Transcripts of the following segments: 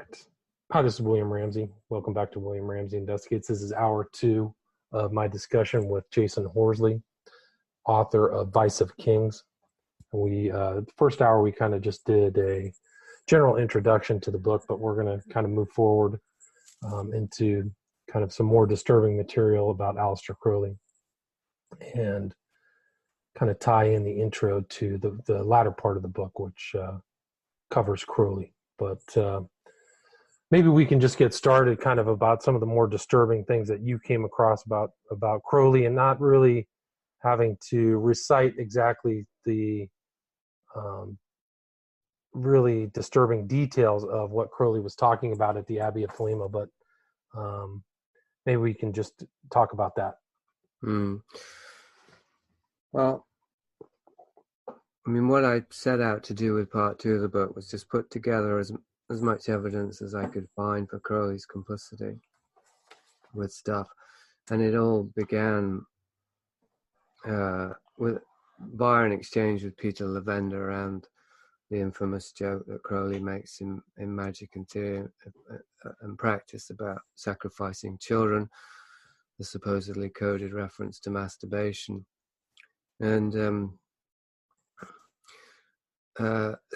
right. Hi, this is William Ramsey. Welcome back to William Ramsey Investigates. This is hour 2 of my discussion with Jasun Horsley, author of Vice of Kings. The first hour, we kind of just did a general introduction to the book, but we're going to kind of move forward into kind of some more disturbing material about Aleister Crowley and kind of tie in the intro to the latter part of the book, which covers Crowley. But maybe we can just get started kind of about some of the more disturbing things that you came across about Crowley, and not really having to recite exactly the really disturbing details of what Crowley was talking about at the Abbey of Thelema, but maybe we can just talk about that. Well, I mean, what I set out to do with part 2 of the book was just put together as much evidence as I could find for Crowley's complicity with stuff. And it all began via an exchange with Peter Lavender around the infamous joke that Crowley makes in Magic and Theory and Practice about sacrificing children, the supposedly coded reference to masturbation. And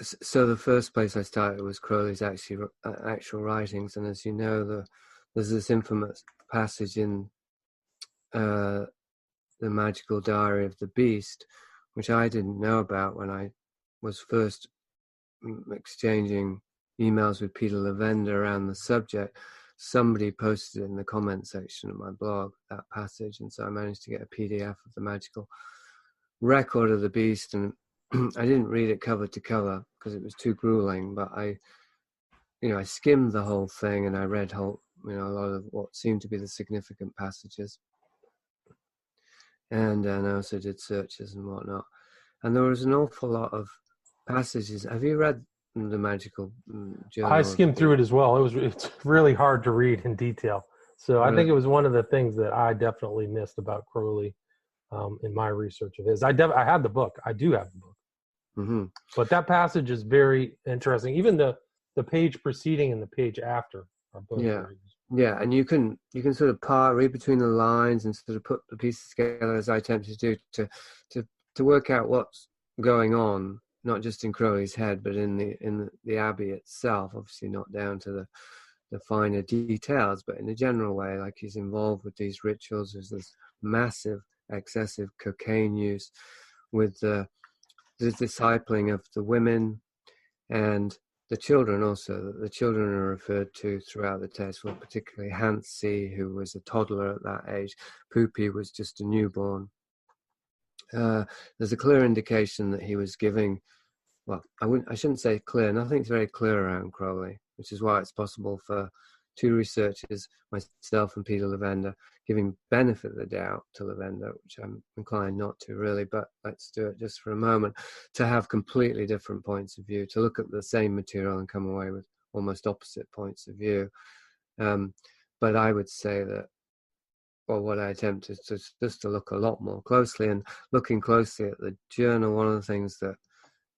so the first place I started was Crowley's actual writings, and as you know, there's this infamous passage in the Magical Diary of the Beast, which I didn't know about when I was first exchanging emails with Peter Lavender around the subject. Somebody posted it in the comment section of my blog, that passage, and so I managed to get a PDF of the magical record of the Beast, and I didn't read it cover to cover because it was too grueling, but I skimmed the whole thing, and I read a lot of what seemed to be the significant passages, and I also did searches and whatnot, and there was an awful lot of passages. Have you read the Magical Journal? I skimmed through it as well. It's really hard to read in detail, so I think it was one of the things that I definitely missed about Crowley in my research of his. I had the book. I do have the book. Mm-hmm. But that passage is very interesting. Even the page preceding and the page after are both very Yeah, and you can sort of read between the lines and sort of put the pieces together, as I attempted to do, to work out what's going on, not just in Crowley's head, but in the Abbey itself. Obviously, not down to the finer details, but in a general way, like he's involved with these rituals. There's this massive, excessive cocaine use with the discipling of the women and the children also. The children are referred to throughout the text, well, particularly Ramsey, who was a toddler at that age. Poopy was just a newborn. There's a clear indication that he was giving, well, I shouldn't say clear, nothing's very clear around Crowley, which is why it's possible for two researchers, myself and Peter Lavender, giving benefit of the doubt to Lavender, which I'm inclined not to really, but let's do it just for a moment, to have completely different points of view, to look at the same material and come away with almost opposite points of view. But I would say that, well, what I attempted is just to look a lot more closely, and looking closely at the journal, one of the things that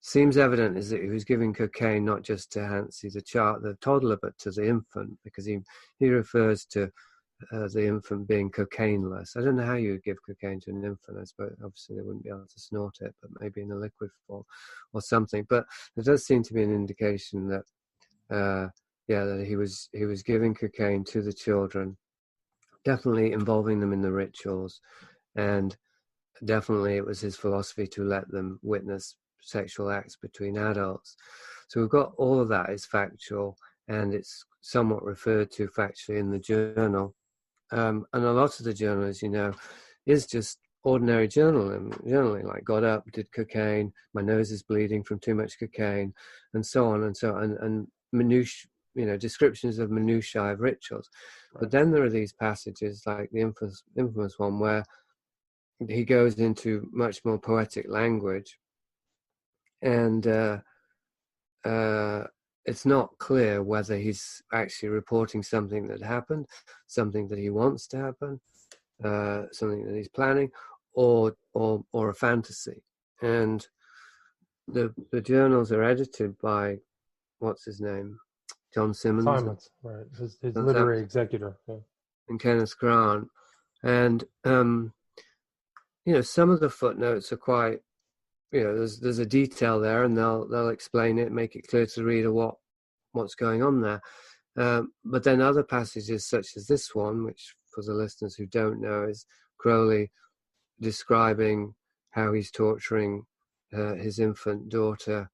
seems evident is that he was giving cocaine not just to Ramsey, the toddler, but to the infant, because he refers to the infant being cocaineless. I don't know how you would give cocaine to an infant. I suppose obviously they wouldn't be able to snort it, but maybe in a liquid form or something. But there does seem to be an indication that that he was giving cocaine to the children, definitely involving them in the rituals, and definitely it was his philosophy to let them witness sexual acts between adults. So we've got all of that is factual, and it's somewhat referred to factually in the journal. And a lot of the journal, as you know, is just ordinary journaling, like got up, did cocaine, my nose is bleeding from too much cocaine, and so on and so on, and minutiae, descriptions of minutiae of rituals. Right. But then there are these passages, like the infamous one, where he goes into much more poetic language, and it's not clear whether he's actually reporting something that happened, something that he wants to happen, something that he's planning, or a fantasy. And the journals are edited by, what's his name? John Simmons Simons, right? His John literary Simmons executor. Yeah. and Kenneth Grant. And some of the footnotes are quite, there's a detail there, and they'll explain it, make it clear to the reader what's going on there. But then other passages, such as this one, which for the listeners who don't know, is Crowley describing how he's torturing his infant daughter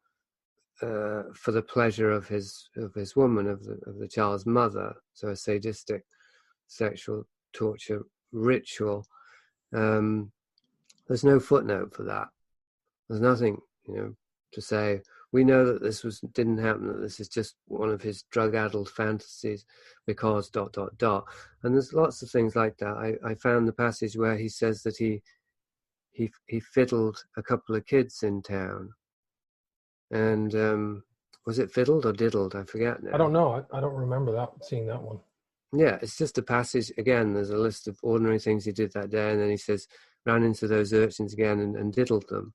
for the pleasure of his woman, of the child's mother. So a sadistic sexual torture ritual. There's no footnote for that. There's nothing, to say, we know that this didn't happen, that this is just one of his drug-addled fantasies because ... And there's lots of things like that. I found the passage where he says that he fiddled a couple of kids in town. And was it fiddled or diddled? I forget now. I don't know. I don't remember seeing that one. Yeah, it's just a passage. Again, there's a list of ordinary things he did that day, and then he says, ran into those urchins again and diddled them,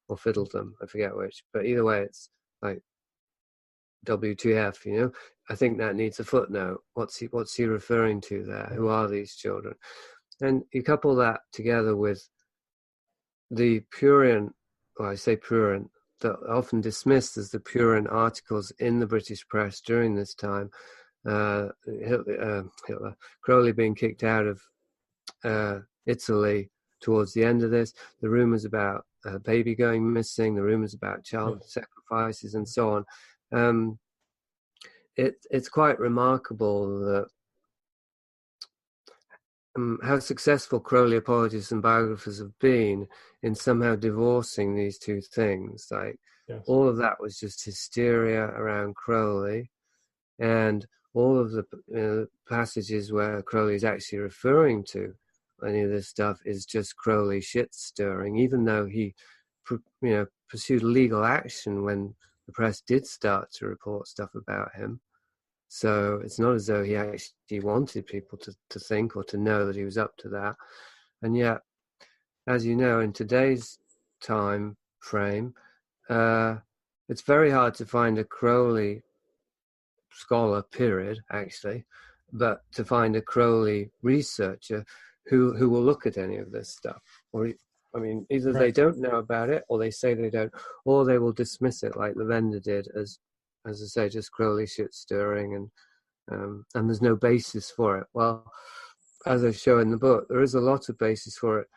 or fiddled them. I forget which. But either way, it's like WTF, I think that needs a footnote. What's he referring to there? Who are these children? And you couple that together with the prurient, or I say prurient, that are often dismissed as the prurient articles in the British press during this time. Hitler, Crowley being kicked out of Italy towards the end of this, the rumours about a baby going missing, the rumours about child sacrifices, and so on. It's quite remarkable that how successful Crowley apologists and biographers have been in somehow divorcing these two things. Like all of that was just hysteria around Crowley, and all of the passages where Crowley is actually referring to any of this stuff is just Crowley shit stirring, even though he pursued legal action when the press did start to report stuff about him. So it's not as though he actually wanted people to think or to know that he was up to that. And yet, as you know, in today's time frame, it's very hard to find a Crowley scholar, period, actually, but to find a Crowley researcher who will look at any of this stuff. Or, either they don't know about it, or they say they don't, or they will dismiss it like Lavender did as I say, just Crowley shit stirring, and there's no basis for it. Well, as I show in the book, there is a lot of basis for it.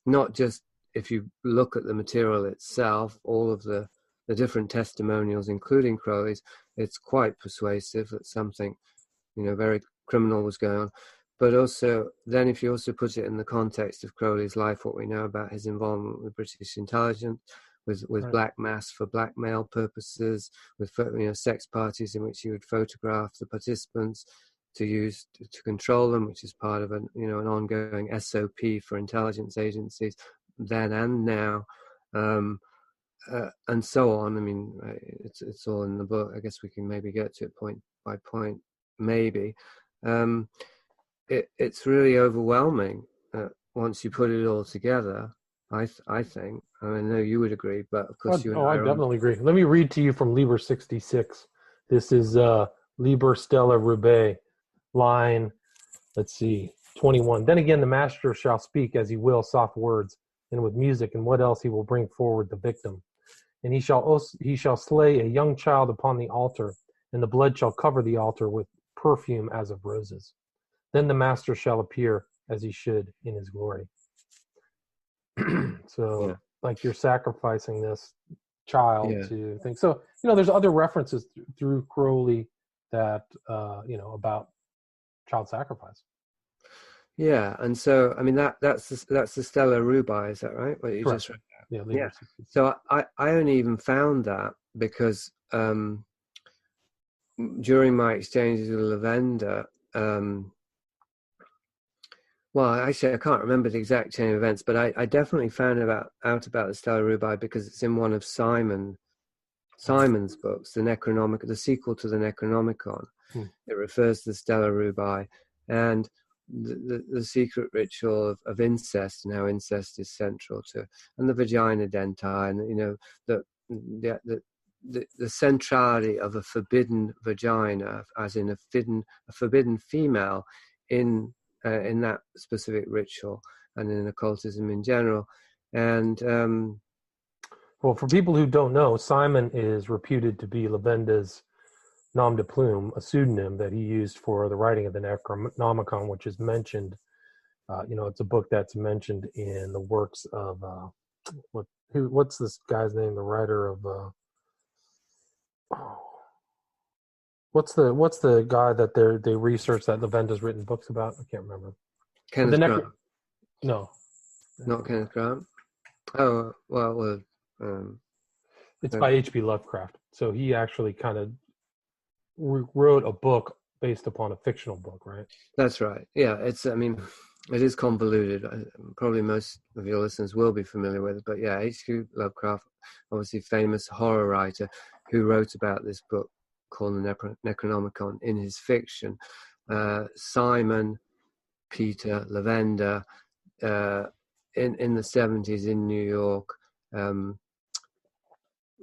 Not just if you look at the material itself, all of the different testimonials, including Crowley's, it's quite persuasive that something, very criminal was going on. But also, then if you also put it in the context of Crowley's life, what we know about his involvement with British intelligence, with black mass for blackmail purposes, with sex parties in which he would photograph the participants to use to control them, which is part of an ongoing SOP for intelligence agencies then and now. And so on. It's all in the book. I guess we can maybe get to it point by point, maybe. It's really overwhelming once you put it all together. I think. I know you would agree, but of course you and I definitely agree. Let me read to you from Liber 66. This is Liber Stella Rubae, line, 21. Then again, the master shall speak as he will soft words, and with music, and what else he will bring forward the victim. And he shall slay a young child upon the altar, and the blood shall cover the altar with perfume as of roses. Then the master shall appear as he should in his glory. So, like, you're sacrificing this child to think. So, there's other references through Crowley that, about child sacrifice. Yeah, and so that's the Stella Rubae, is that right? What you Correct. just read? Yeah. So I only even found that because during my exchanges with Lavender, well, actually, I can't remember the exact chain of events, but I definitely found out about the Stella Rubae because it's in one of Simon's books, the sequel to the Necronomicon. It refers to the Stella Rubae and the secret ritual of incest, and how incest is central to, and the vagina denti, and that the centrality of a forbidden vagina, as in a forbidden female, in that specific ritual and in occultism in general. And well, for people who don't know, Simon is reputed to be Lavenda's nom de plume, a pseudonym that he used for the writing of the Necronomicon, which is mentioned. It's a book that's mentioned in the works of what's this guy's name? The writer of what's the guy that they researched that Lavenda's written books about? I can't remember. Kenneth Grant. No, not Kenneth Grant. Oh well, it's by H.P. Lovecraft. So he actually kind of wrote a book based upon a fictional book, right? That's right. Yeah, it is convoluted. Probably most of your listeners will be familiar with it, but yeah, H.P. Lovecraft, obviously famous horror writer, who wrote about this book called the Necronomicon in his fiction. Simon Peter Lavender, in the 70s in New York,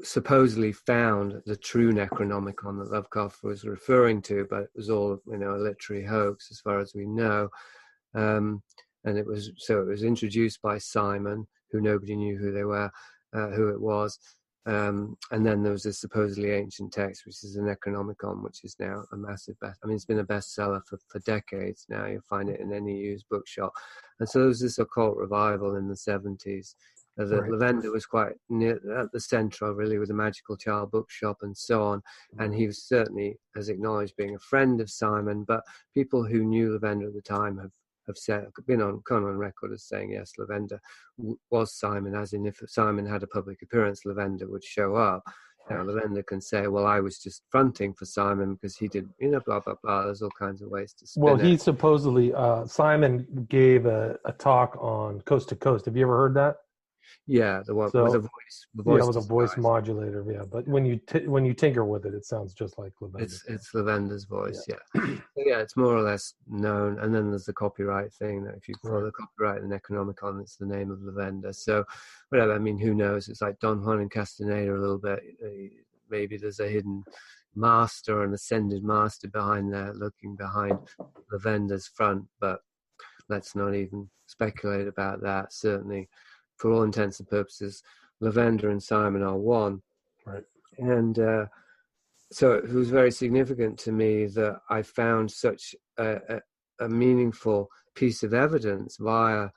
supposedly found the true Necronomicon that Lovecraft was referring to, but it was all a literary hoax as far as we know. And it was introduced by Simon, who nobody knew who it was. And then there was this supposedly ancient text, which is the Necronomicon, which is now a massive it's been a bestseller for decades now. You'll find it in any used bookshop. And so there was this occult revival in the 70s. Right. Lavender was quite near at the center of, really, with the Magical Child bookshop and so on. And he was certainly, as acknowledged, being a friend of Simon. But people who knew Lavender at the time have been on record as saying, yes, Lavender was Simon, as in if Simon had a public appearance, Lavender would show up. Now, Lavender can say, well, I was just fronting for Simon because he did, blah, blah, blah. There's all kinds of ways to spin it. Well, he supposedly, Simon gave a talk on Coast to Coast. Have you ever heard that? Yeah, the one with a voice. Yeah, with a voice modulator. Yeah, but when you tinker with it, it sounds just like Lavender. It's Lavender's voice. Yeah. Yeah, it's more or less known. And then there's the copyright thing that if you follow the copyright in the Necronomicon, it's the name of Lavender. So whatever. Who knows? It's like Don Juan and Castaneda a little bit. Maybe there's a hidden master, an ascended master behind there, looking behind Lavender's front. But let's not even speculate about that. Certainly, for all intents and purposes, Lavender and Simon are one. Right. And so it was very significant to me that I found such a meaningful piece of evidence via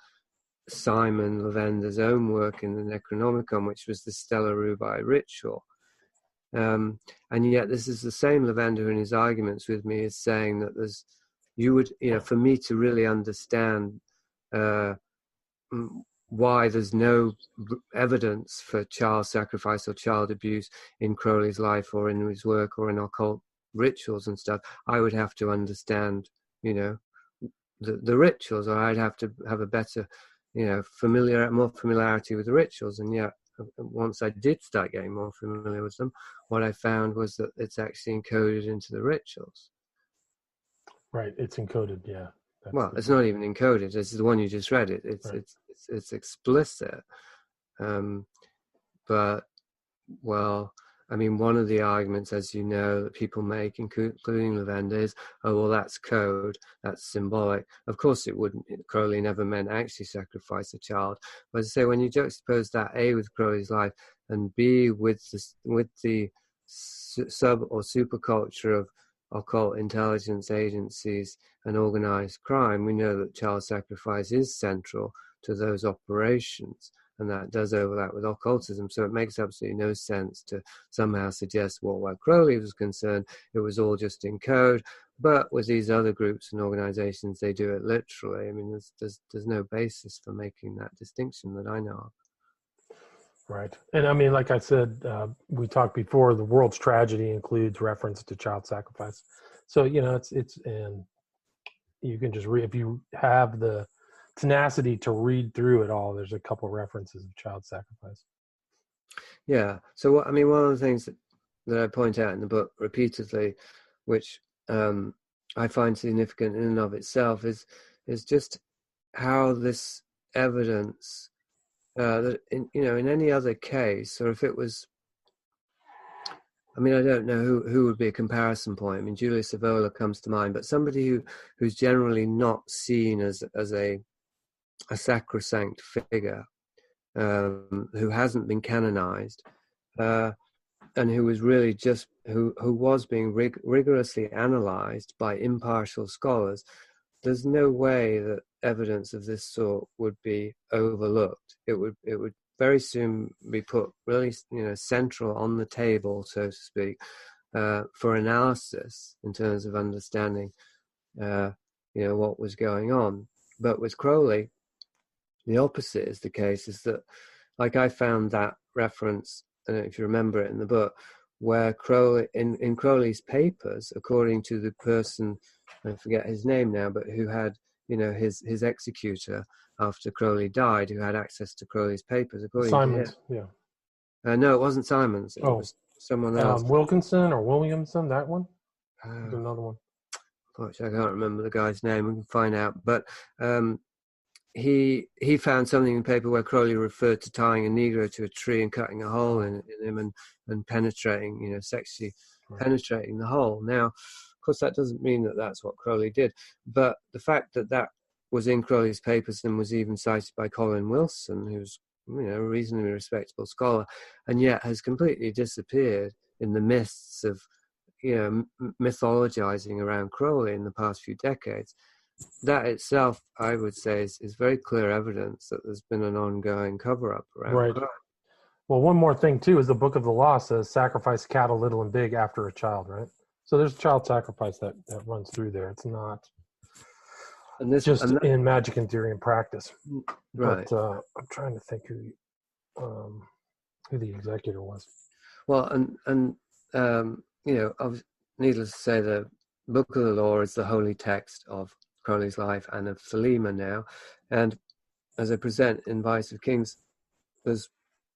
Simon Lavender's own work in the Necronomicon, which was the Stella Rubae ritual. And yet this is the same Lavender in his arguments with me is saying that for me to really understand why there's no evidence for child sacrifice or child abuse in Crowley's life or in his work or in occult rituals and stuff, I would have to understand, the rituals, or I'd have to have a better, more familiarity with the rituals. And yet, once I did start getting more familiar with them, what I found was that it's actually encoded into the rituals. Right, it's encoded, yeah. It's not even encoded. It's the one you just read. It's explicit. But one of the arguments, as you know, that people make, including Lavender, is, oh, well, that's code, that's symbolic. Of course it wouldn't. Crowley never meant actually sacrifice a child. But as I say, when you juxtapose that A with Crowley's life and B with the sub or superculture of occult intelligence agencies and organized crime, we know that child sacrifice is central to those operations, and that does overlap with occultism. So it makes absolutely no sense to somehow suggest, where Crowley was concerned, it was all just in code. But with these other groups and organizations, they do it literally. There's no basis for making that distinction that I know of. Right. And like I said, we talked before, the world's tragedy includes reference to child sacrifice. So, it's and you can just read, if you have the tenacity to read through it all, there's a couple of references of child sacrifice. Yeah. So, one of the things that I point out in the book repeatedly, which I find significant in and of itself, is just how this evidence, that in any other case, or if it was I mean, I don't know who would be a comparison point. I mean, Julius Evola comes to mind, but somebody who's generally not seen as a sacrosanct figure, who hasn't been canonized, and who was really just who was being rigorously analyzed by impartial scholars. There's no way that evidence of this sort would be overlooked. It would very soon be put really, central on the table, so to speak, for analysis in terms of understanding, what was going on. But with Crowley, the opposite is the case. Is that, like, I found that reference, I don't know if you remember it in the book, where Crowley, in Crowley's papers, according to the person, I forget his name now, but who had, his executor after Crowley died, who had access to Crowley's papers, according Simons, to him. yeah. No, it wasn't Simons. It was someone else. Wilkinson or Williamson, that one? There's another one. Unfortunately, I can't remember the guy's name. We can find out. But he found something in the paper where Crowley referred to tying a Negro to a tree and cutting a hole in him and penetrating, sexually penetrating the hole. Now, of course, that doesn't mean that that's what Crowley did. But the fact that that was in Crowley's papers and was even cited by Colin Wilson, who's a reasonably respectable scholar, and yet has completely disappeared in the mists of mythologizing around Crowley in the past few decades. That itself, I would say, is very clear evidence that there's been an ongoing cover-up around Crowley. Well, one more thing, too, is the Book of the Law says sacrifice cattle little and big after a child, right? So there's child sacrifice that runs through there. It's not in magic and theory and practice. Right. But I'm trying to think who the executor was. Well, and needless to say, the Book of the Law is the holy text of Crowley's life and of Thelema now. And as I present in Vice of Kings, there's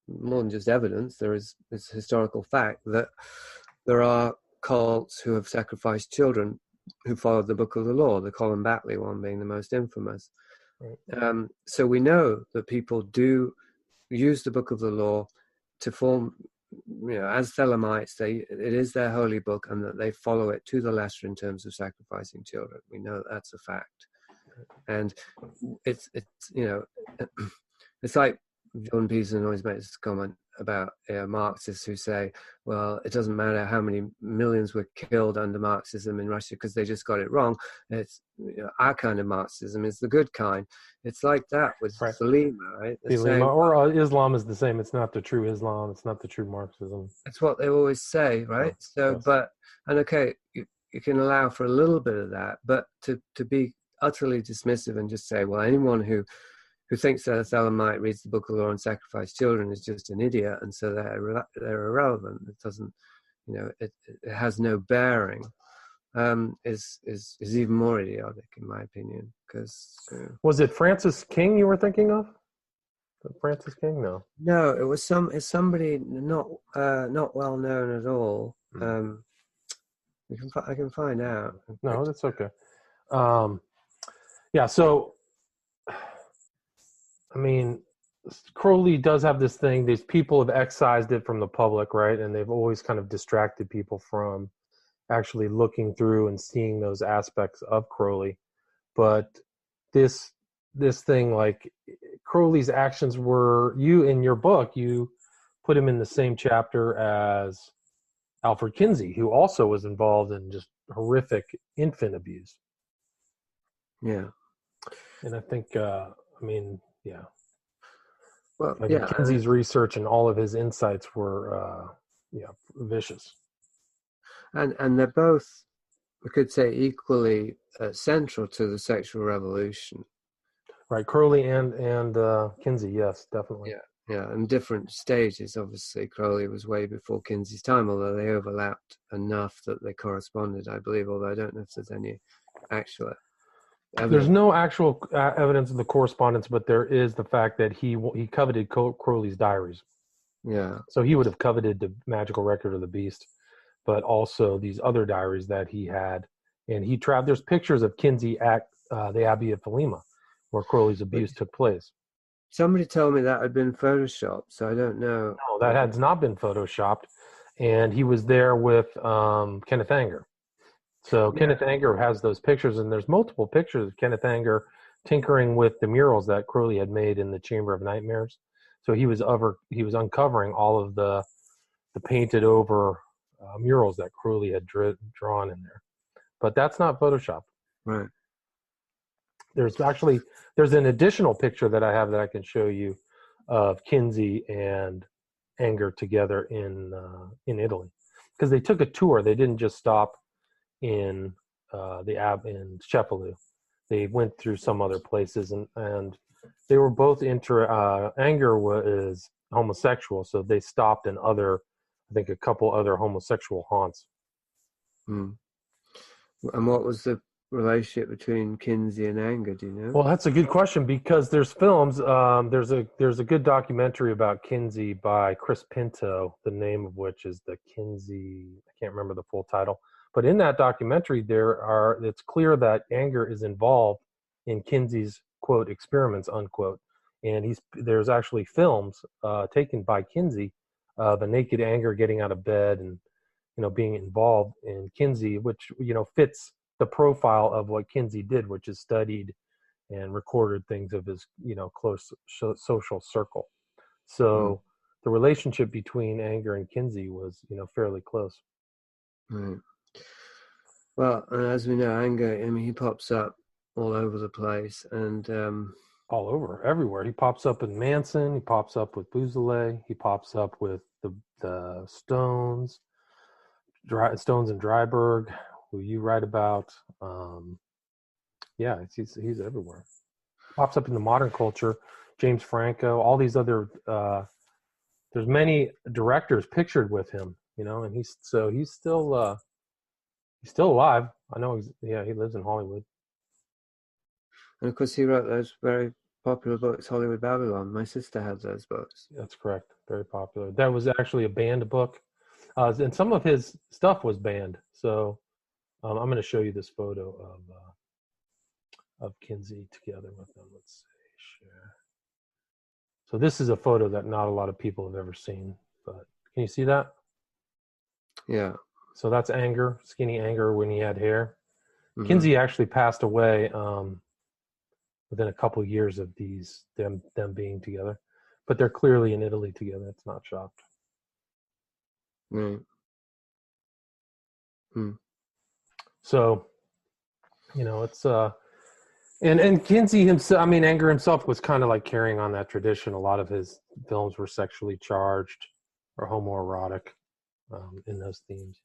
more than just evidence. There is this historical fact that there are cults who have sacrificed children who followed the Book of the Law, the Colin Batley one being the most infamous. Right. So we know that people do use the Book of the Law to form, as Thelemites, it is their holy book, and that they follow it to the letter in terms of sacrificing children. We know that's a fact. And it's it's like John Peterson always makes this comment about Marxists who say, well, it doesn't matter how many millions were killed under Marxism in Russia because they just got it wrong. It's our kind of Marxism is the good kind. It's like that with Thelema, right? Or Islam is the same. It's not the true Islam. It's not the true Marxism. That's what they always say, right? Okay, you can allow for a little bit of that, but to be utterly dismissive and just say, well, anyone who thinks that a Thelemite reads the Book of the Law and sacrifice children is just an idiot, and so they're irrelevant. It doesn't, it has no bearing. Is even more idiotic in my opinion. Because was it Francis King you were thinking of? Francis King? No, it was somebody not well known at all. I can find out. No, that's okay. Yeah. So. I mean, Crowley does have this thing. These people have excised it from the public, right? And they've always kind of distracted people from actually looking through and seeing those aspects of Crowley. But this thing, like Crowley's actions were, in your book, you put him in the same chapter as Alfred Kinsey, who also was involved in just horrific infant abuse. Yeah. And I think, yeah. Well, Kinsey's research and all of his insights were, vicious. And they're both, we could say, equally central to the sexual revolution. Right, Crowley and Kinsey, yes, definitely. Yeah, and different stages. Obviously, Crowley was way before Kinsey's time, although they overlapped enough that they corresponded, I believe, although I don't know if there's any actual evidence. There's no actual evidence of the correspondence, but there is the fact that he coveted Crowley's diaries. Yeah. So he would have coveted the magical record of the beast, but also these other diaries that he had. And there's pictures of Kinsey at the Abbey of Thelema, where Crowley's abuse took place. Somebody told me that had been photoshopped, so I don't know. No, that has not been photoshopped. and he was there with Kenneth Anger. So Kenneth Anger has those pictures, and there's multiple pictures of Kenneth Anger tinkering with the murals that Crowley had made in the Chamber of Nightmares. So he was uncovering all of the painted over murals that Crowley had drawn in there. But that's not Photoshop. Right. There's an additional picture that I have that I can show you of Kinsey and Anger together in Italy, because they took a tour. They didn't just stop in in Cefalù. They went through some other places, and they were both Anger was homosexual, so they stopped in a couple other homosexual haunts. And what was the relationship between Kinsey and Anger? Do you know? Well, that's a good question, because there's films. There's a good documentary about Kinsey by Chris Pinto, the name of which is the Kinsey. I can't remember the full title, but in that documentary, it's clear that Anger is involved in Kinsey's quote experiments unquote, and there's actually films taken by Kinsey of a naked Anger getting out of bed and being involved in Kinsey, which fits the profile of what Kinsey did, which is studied and recorded things of his close social circle. So the relationship between Anger and Kinsey was fairly close. Right. Well, as we know, Anger, I mean, he pops up all over the place, and all over, everywhere. He pops up in Manson. He pops up with Bouzoulet. He pops up with the Stones and Dryberg, who you write about. He's everywhere. Pops up in the modern culture. James Franco, all these other. There's many directors pictured with him, and he's still alive. I know. He lives in Hollywood. And of course, he wrote those very popular books, Hollywood Babylon. My sister had those books. That's correct. Very popular. That was actually a banned book, and some of his stuff was banned. So I'm going to show you this photo of Kinsey together with them. Let's see, share. So this is a photo that not a lot of people have ever seen, but can you see that? Yeah. So that's Anger, skinny Anger when he had hair. Mm-hmm. Kinsey actually passed away within a couple of years of them being together, but they're clearly in Italy together. It's not shopped. Right. So, it's and Kinsey himself. I mean, Anger himself was kind of like carrying on that tradition. A lot of his films were sexually charged or homoerotic in those themes.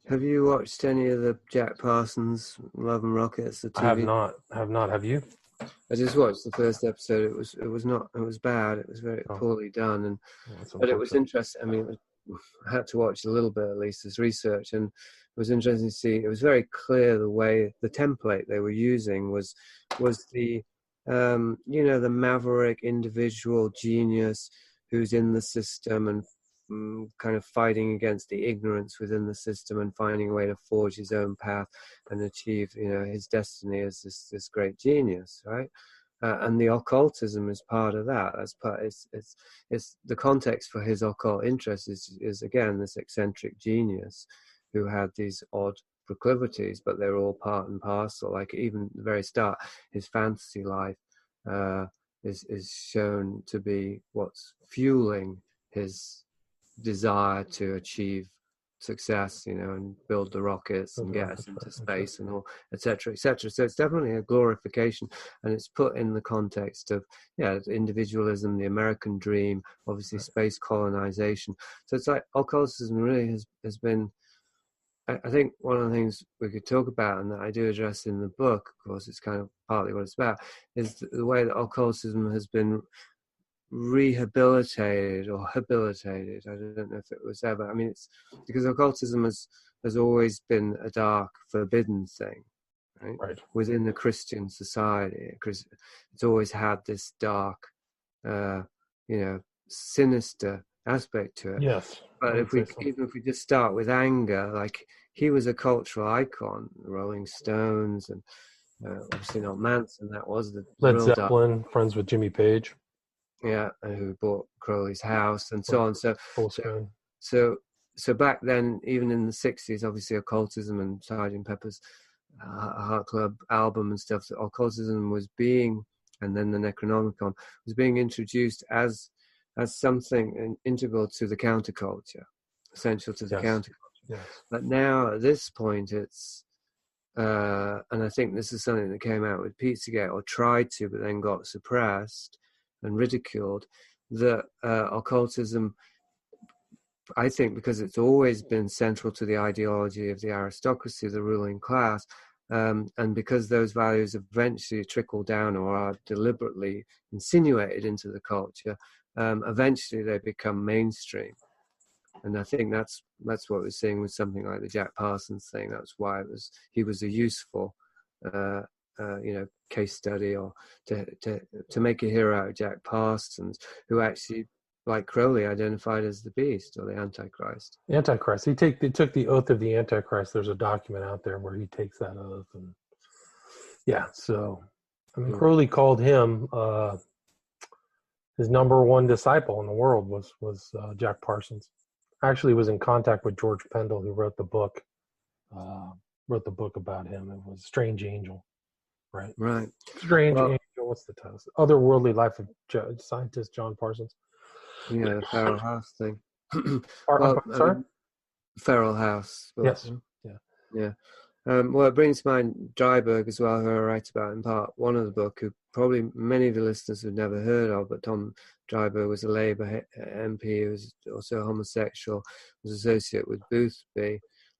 Have you watched any of the Jack Parsons Love and Rockets? The TV? I have not. Have you? I just watched the first episode. It was bad. It was very poorly done, but it was interesting. I mean, I had to watch a little bit, at least, as research, and it was interesting to see. It was very clear the way the template they were using was the the maverick individual genius who's in the system and kind of fighting against the ignorance within the system and finding a way to forge his own path and achieve his destiny as this great genius, right? And the occultism is part of that. That's part. It's the context for his occult interest is again this eccentric genius who had these odd proclivities, but they're all part and parcel. Like even at the very start, his fantasy life is shown to be what's fueling his desire to achieve success, and build the rockets and get us into space and all, etc., etc. So it's definitely a glorification, and it's put in the context of individualism, the American dream, obviously space colonization. So it's like occultism really has been. I think one of the things we could talk about, and that I do address in the book, of course, it's kind of partly what it's about, is the way that occultism has been rehabilitated or habilitated. I don't know if it was ever. I mean, it's because occultism has always been a dark, forbidden thing, right? Within the Christian society. It's always had this dark, sinister aspect to it. Yes. But even if we just start with Anger, like he was a cultural icon, the Rolling Stones, and obviously not Manson. That was the Led Zeppelin, friends with Jimmy Page. Yeah, who bought Crowley's house and so on. So so back then, even in the 60s, obviously occultism and Sgt. Pepper's Heart Club album and stuff, occultism was being, and then the Necronomicon was being introduced as something integral to the counterculture, essential to the counterculture. Yes. But now at this point, it's and I think this is something that came out with Pizzagate, or tried to, but then got suppressed and ridiculed, that occultism, I think, because it's always been central to the ideology of the aristocracy, the ruling class, and because those values eventually trickle down or are deliberately insinuated into the culture, eventually they become mainstream. And I think that's what we're seeing with something like the Jack Parsons thing. That's why he was a useful case study, or to make a hero out of Jack Parsons, who actually, like Crowley, identified as the beast or the Antichrist. Antichrist. He took the oath of the Antichrist. There's a document out there where he takes that oath, and so I mean, Crowley called him his number one disciple in the world was Jack Parsons. I actually was in contact with George Pendle, who wrote the book about him. It was Strange Angel, right? Right. Strange Angel. What's the title? Otherworldly Life of Scientist John Parsons. Yeah, the Feral House thing. Sorry? Feral House. But, yes. Yeah. Well, it brings to mind Dryburgh as well, who I write about in part one of the book, who probably many of the listeners have never heard of, but Tom Dryburgh was a Labour MP, who was also homosexual, was associated with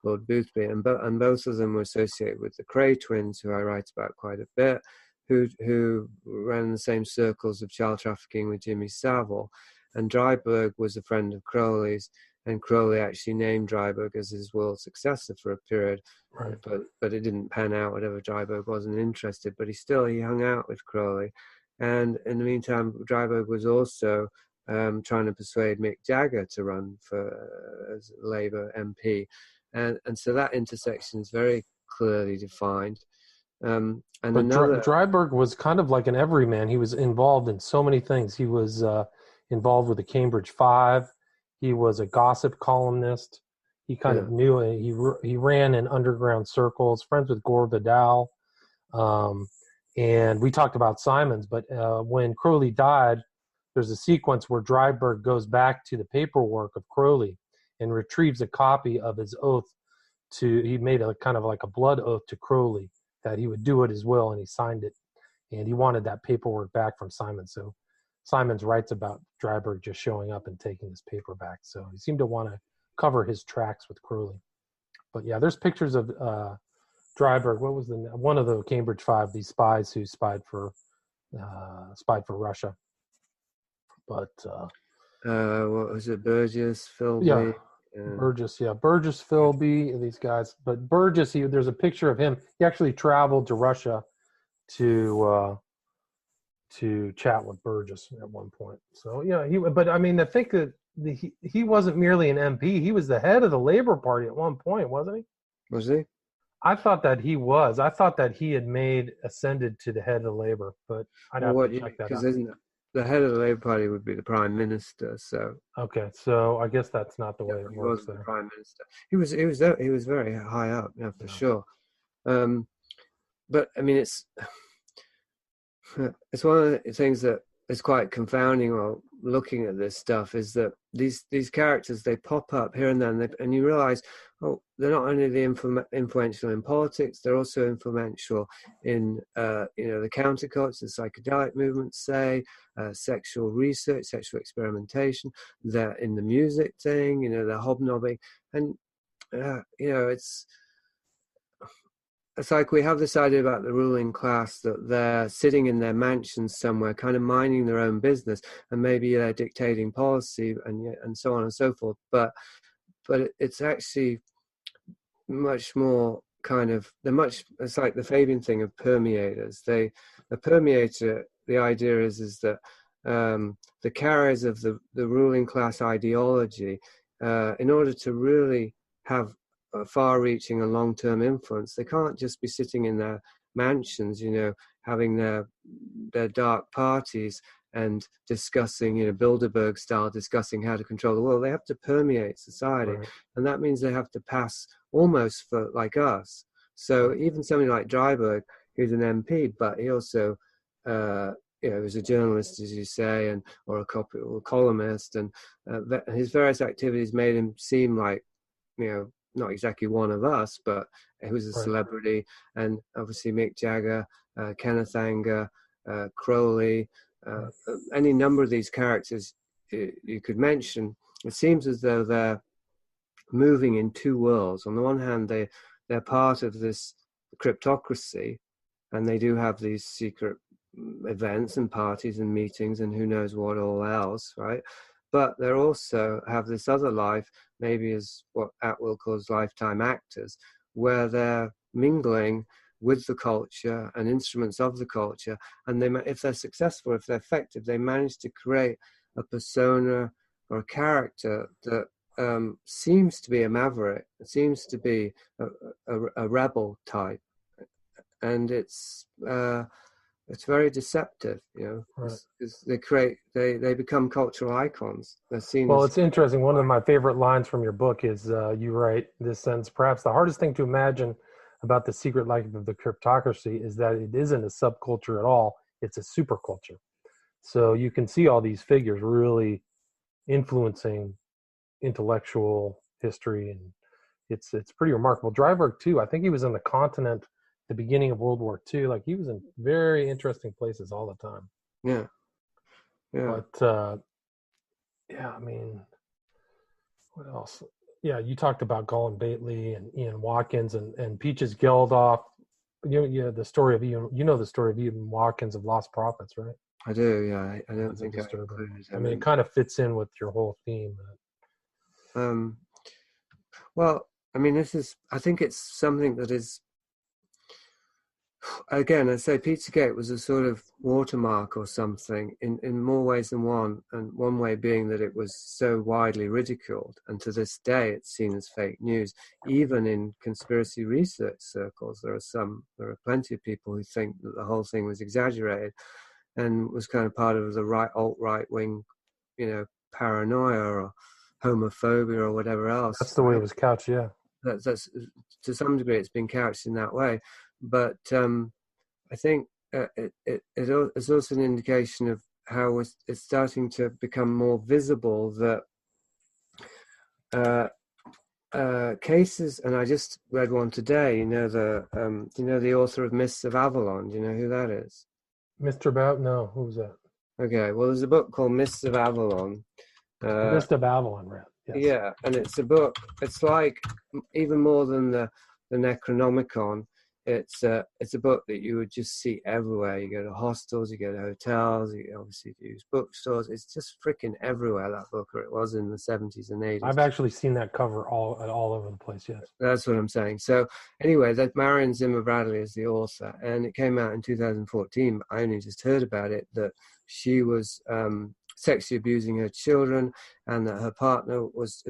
Lord Boothby, and both of them were associated with the Cray twins, who I write about quite a bit, who ran in the same circles of child trafficking with Jimmy Savile. And Dryburgh was a friend of Crowley's, and Crowley actually named Dryburgh as his world successor for a period, right. but it didn't pan out. Whatever, Dryburgh wasn't interested, but he hung out with Crowley. And in the meantime, Dryburgh was also trying to persuade Mick Jagger to run as Labour MP, and so that intersection is very clearly defined. And but Dryburgh was kind of like an everyman. He was involved in so many things. He was involved with the Cambridge Five. He was a gossip columnist. He kind of knew it. He ran in underground circles, friends with Gore Vidal. And we talked about Simons, but when Crowley died, there's a sequence where Dryburgh goes back to the paperwork of Crowley and retrieves a copy of his oath he made a kind of like a blood oath to Crowley that he would do it as well, and he signed it. And he wanted that paperwork back from Simons. So Simons writes about Dryburgh just showing up and taking his paper back. So he seemed to want to cover his tracks with Crowley. But yeah, there's pictures of Dryburgh. What was one of the Cambridge Five? These spies who spied for Russia. But what was it? Burgess, Philby. Yeah, Burgess. Yeah, Burgess, Philby. These guys. But Burgess, there's a picture of him. He actually traveled to Russia to chat with Burgess at one point. So yeah, but I mean, I think that he wasn't merely an MP. He was the head of the Labour Party at one point, wasn't he? Was he? I thought that he was. I thought that he had ascended to the head of Labour, but I'd have to check that out. Because isn't the head of the Labour Party would be the Prime Minister? So okay, so I guess that's not the way it works. He was the Prime Minister. He was very high up, for sure. But I mean, it's one of the things that is quite confounding while looking at this stuff, is that these characters, they pop up here and there, and you realize, they're not only influential in politics, they're also influential in the counterculture, the psychedelic movement, sexual research, sexual experimentation. They're in the music thing, they're hobnobbing, and it's like we have this idea about the ruling class, that they're sitting in their mansions somewhere, kind of minding their own business, and maybe they're dictating policy and so on and so forth. But it's actually much more kind of, it's like the Fabian thing of permeators. A permeator, the idea is that the carriers of the ruling class ideology, in order to really have a far-reaching and long-term influence, they can't just be sitting in their mansions, having their dark parties and discussing, Bilderberg style, discussing how to control the world. They have to permeate society. Right. And that means they have to pass almost for like us. So even somebody like Dryburgh, who's an MP, but he also, was a journalist, as you say, or a columnist, and his various activities made him seem like, not exactly one of us, but he was a celebrity. And obviously Mick Jagger, Kenneth Anger, Crowley, any number of these characters you could mention. It seems as though they're moving in two worlds. On the one hand, they're part of this cryptocracy, and they do have these secret events and parties and meetings and who knows what all else, right? But they also have this other life, maybe as what Atwill calls lifetime actors, where they're mingling with the culture and instruments of the culture. And if they're successful, if they're effective, they manage to create a persona or a character that seems to be a maverick. It seems to be a rebel type. And it's very deceptive, Right. they become cultural icons. They're seen Well, as. it's interesting. One of my favorite lines from your book is you write this sentence: perhaps the hardest thing to imagine about the secret life of the cryptocracy is that it isn't a subculture at all. It's a superculture. So you can see all these figures really influencing intellectual history, and it's pretty remarkable. Dryburgh too. I think he was on the continent at the beginning of World War II. Like, he was in very interesting places all the time. Yeah. But yeah, I mean, what else? Yeah, you talked about Colin Bately and Ian Watkins and Peaches Geldof. The story of Ian. You know the story of Ian Watkins of Lost Prophets, right? I do. Yeah, I don't That's think I included him. I mean, it kind of fits in with your whole theme. Well, I mean, I think it's something that is, again, I'd say Pizzagate was a sort of watermark or something in more ways than one. And one way being that it was so widely ridiculed. And to this day, it's seen as fake news. Even in conspiracy research circles, there are plenty of people who think that the whole thing was exaggerated and was kind of part of the alt-right wing, paranoia or homophobia or whatever else. That's the way it was couched, yeah. That's to some degree it's been couched in that way, but I think it's also an indication of how it's starting to become more visible that cases. And I just read one today. The author of Mists of Avalon. Do you know who that is? Mr. Bout? No, who was that? Okay, well, there's a book called Mists of Avalon. Mist of Avalon, right? Yes. Yeah, and it's a book. It's like even more than the Necronomicon. It's a book that you would just see everywhere. You go to hostels, you go to hotels, you obviously use bookstores. It's just freaking everywhere, that book, or it was in the 70s and 80s. I've actually seen that cover all over the place, yes. That's what I'm saying. So anyway, that Marion Zimmer Bradley is the author, and it came out in 2014. I only just heard about it, that she was sexually abusing her children, and that her partner was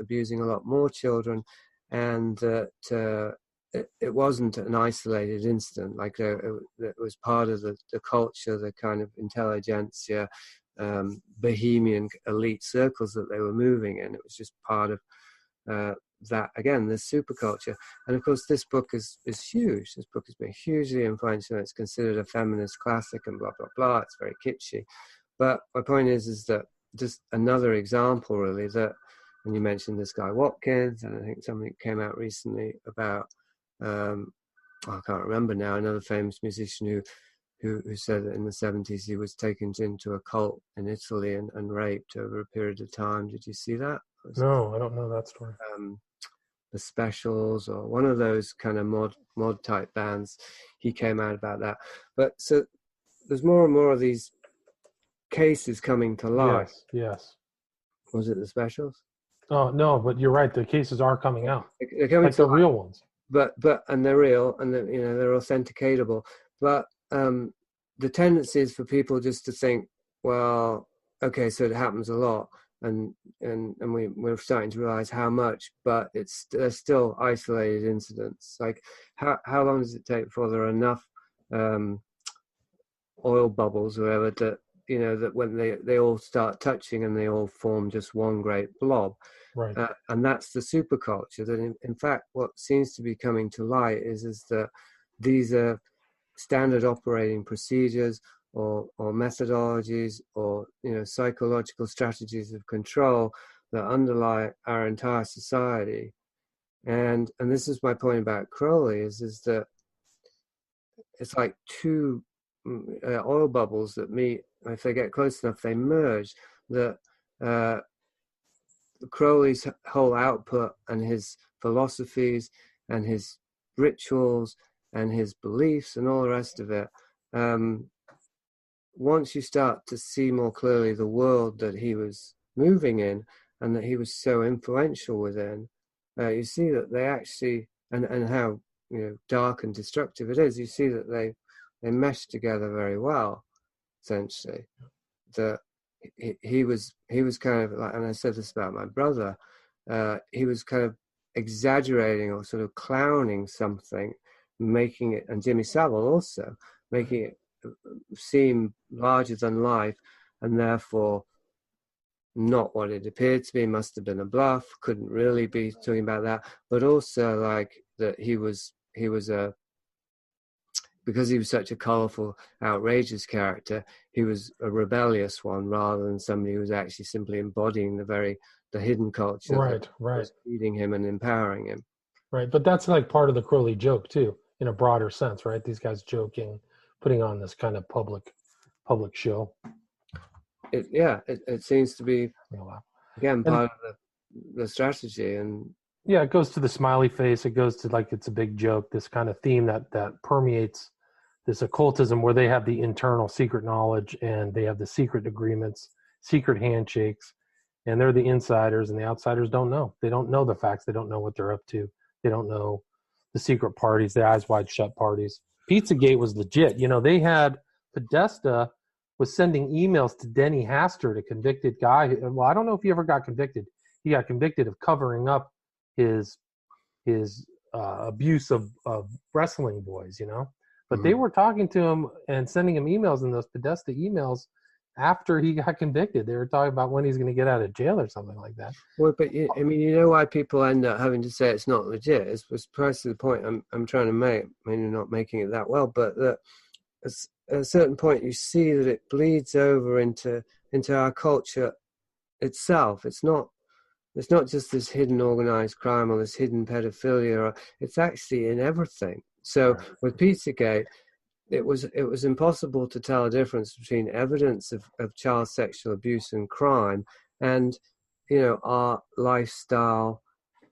abusing a lot more children, and that it wasn't an isolated incident. Like it was part of the culture, the kind of intelligentsia, bohemian elite circles that they were moving in. It was just part of that, again, this superculture. And of course, this book is huge. This book has been hugely influential. It's considered a feminist classic and blah, blah, blah. It's very kitschy. But my point is that just another example, really, that, and you mentioned this guy Watkins, and I think something came out recently about, I can't remember now, another famous musician who said that in the 70s he was taken into a cult in Italy and raped over a period of time. Did you see that? No, I don't know that story. The Specials, or one of those kind of mod type bands, he came out about that. But so there's more and more of these cases coming to light. Yes. Was it the Specials? Oh no, but you're right. The cases are coming out. They're coming like the real ones. But and they're real, and they're authenticatable. But the tendency is for people just to think, well, okay, so it happens a lot, and we're starting to realize how much, but there's still isolated incidents. Like how long does it take before there are enough oil bubbles or whatever that that when they all start touching and they all form just one great blob. Right. And that's the superculture. That in fact, what seems to be coming to light is that these are standard operating procedures or methodologies or psychological strategies of control that underlie our entire society. And this is my point about Crowley is that it's like two oil bubbles that meet. If they get close enough, they merge. That Crowley's whole output and his philosophies and his rituals and his beliefs and all the rest of it, once you start to see more clearly the world that he was moving in and that he was so influential within, you see that they actually, and how dark and destructive it is, you see that they mesh together very well, essentially. That he was kind of like, and I said this about my brother, he was kind of exaggerating or sort of clowning something, making it, and Jimmy Savile also, making it seem larger than life, and therefore not what it appeared to be, must have been a bluff, couldn't really be talking about that, but also like that he was because he was such a colorful, outrageous character, he was a rebellious one rather than somebody who was actually simply embodying the hidden culture that was feeding him and empowering him. Right, but that's like part of the Crowley joke too, in a broader sense, right? These guys joking, putting on this kind of public show. It seems to be, again, part of the strategy. And yeah, it goes to the smiley face. It goes to like it's a big joke, this kind of theme that permeates this occultism where they have the internal secret knowledge and they have the secret agreements, secret handshakes, and they're the insiders and the outsiders don't know. They don't know the facts. They don't know what they're up to. They don't know the secret parties, the eyes wide shut parties. Pizzagate was legit. They had Podesta was sending emails to Denny Haster, a convicted guy. Well, I don't know if he ever got convicted. He got convicted of covering up his abuse of wrestling boys, But they were talking to him and sending him emails, and those Podesta emails after he got convicted. They were talking about when he's going to get out of jail or something like that. Well, but I mean, why people end up having to say it's not legit? It's precisely the point I'm trying to make. Maybe not making it that well, but that at a certain point you see that it bleeds over into our culture itself. It's not just this hidden organized crime or this hidden pedophilia. It's actually in everything. So with Pizzagate, it was impossible to tell a difference between evidence of child sexual abuse and crime and our lifestyle,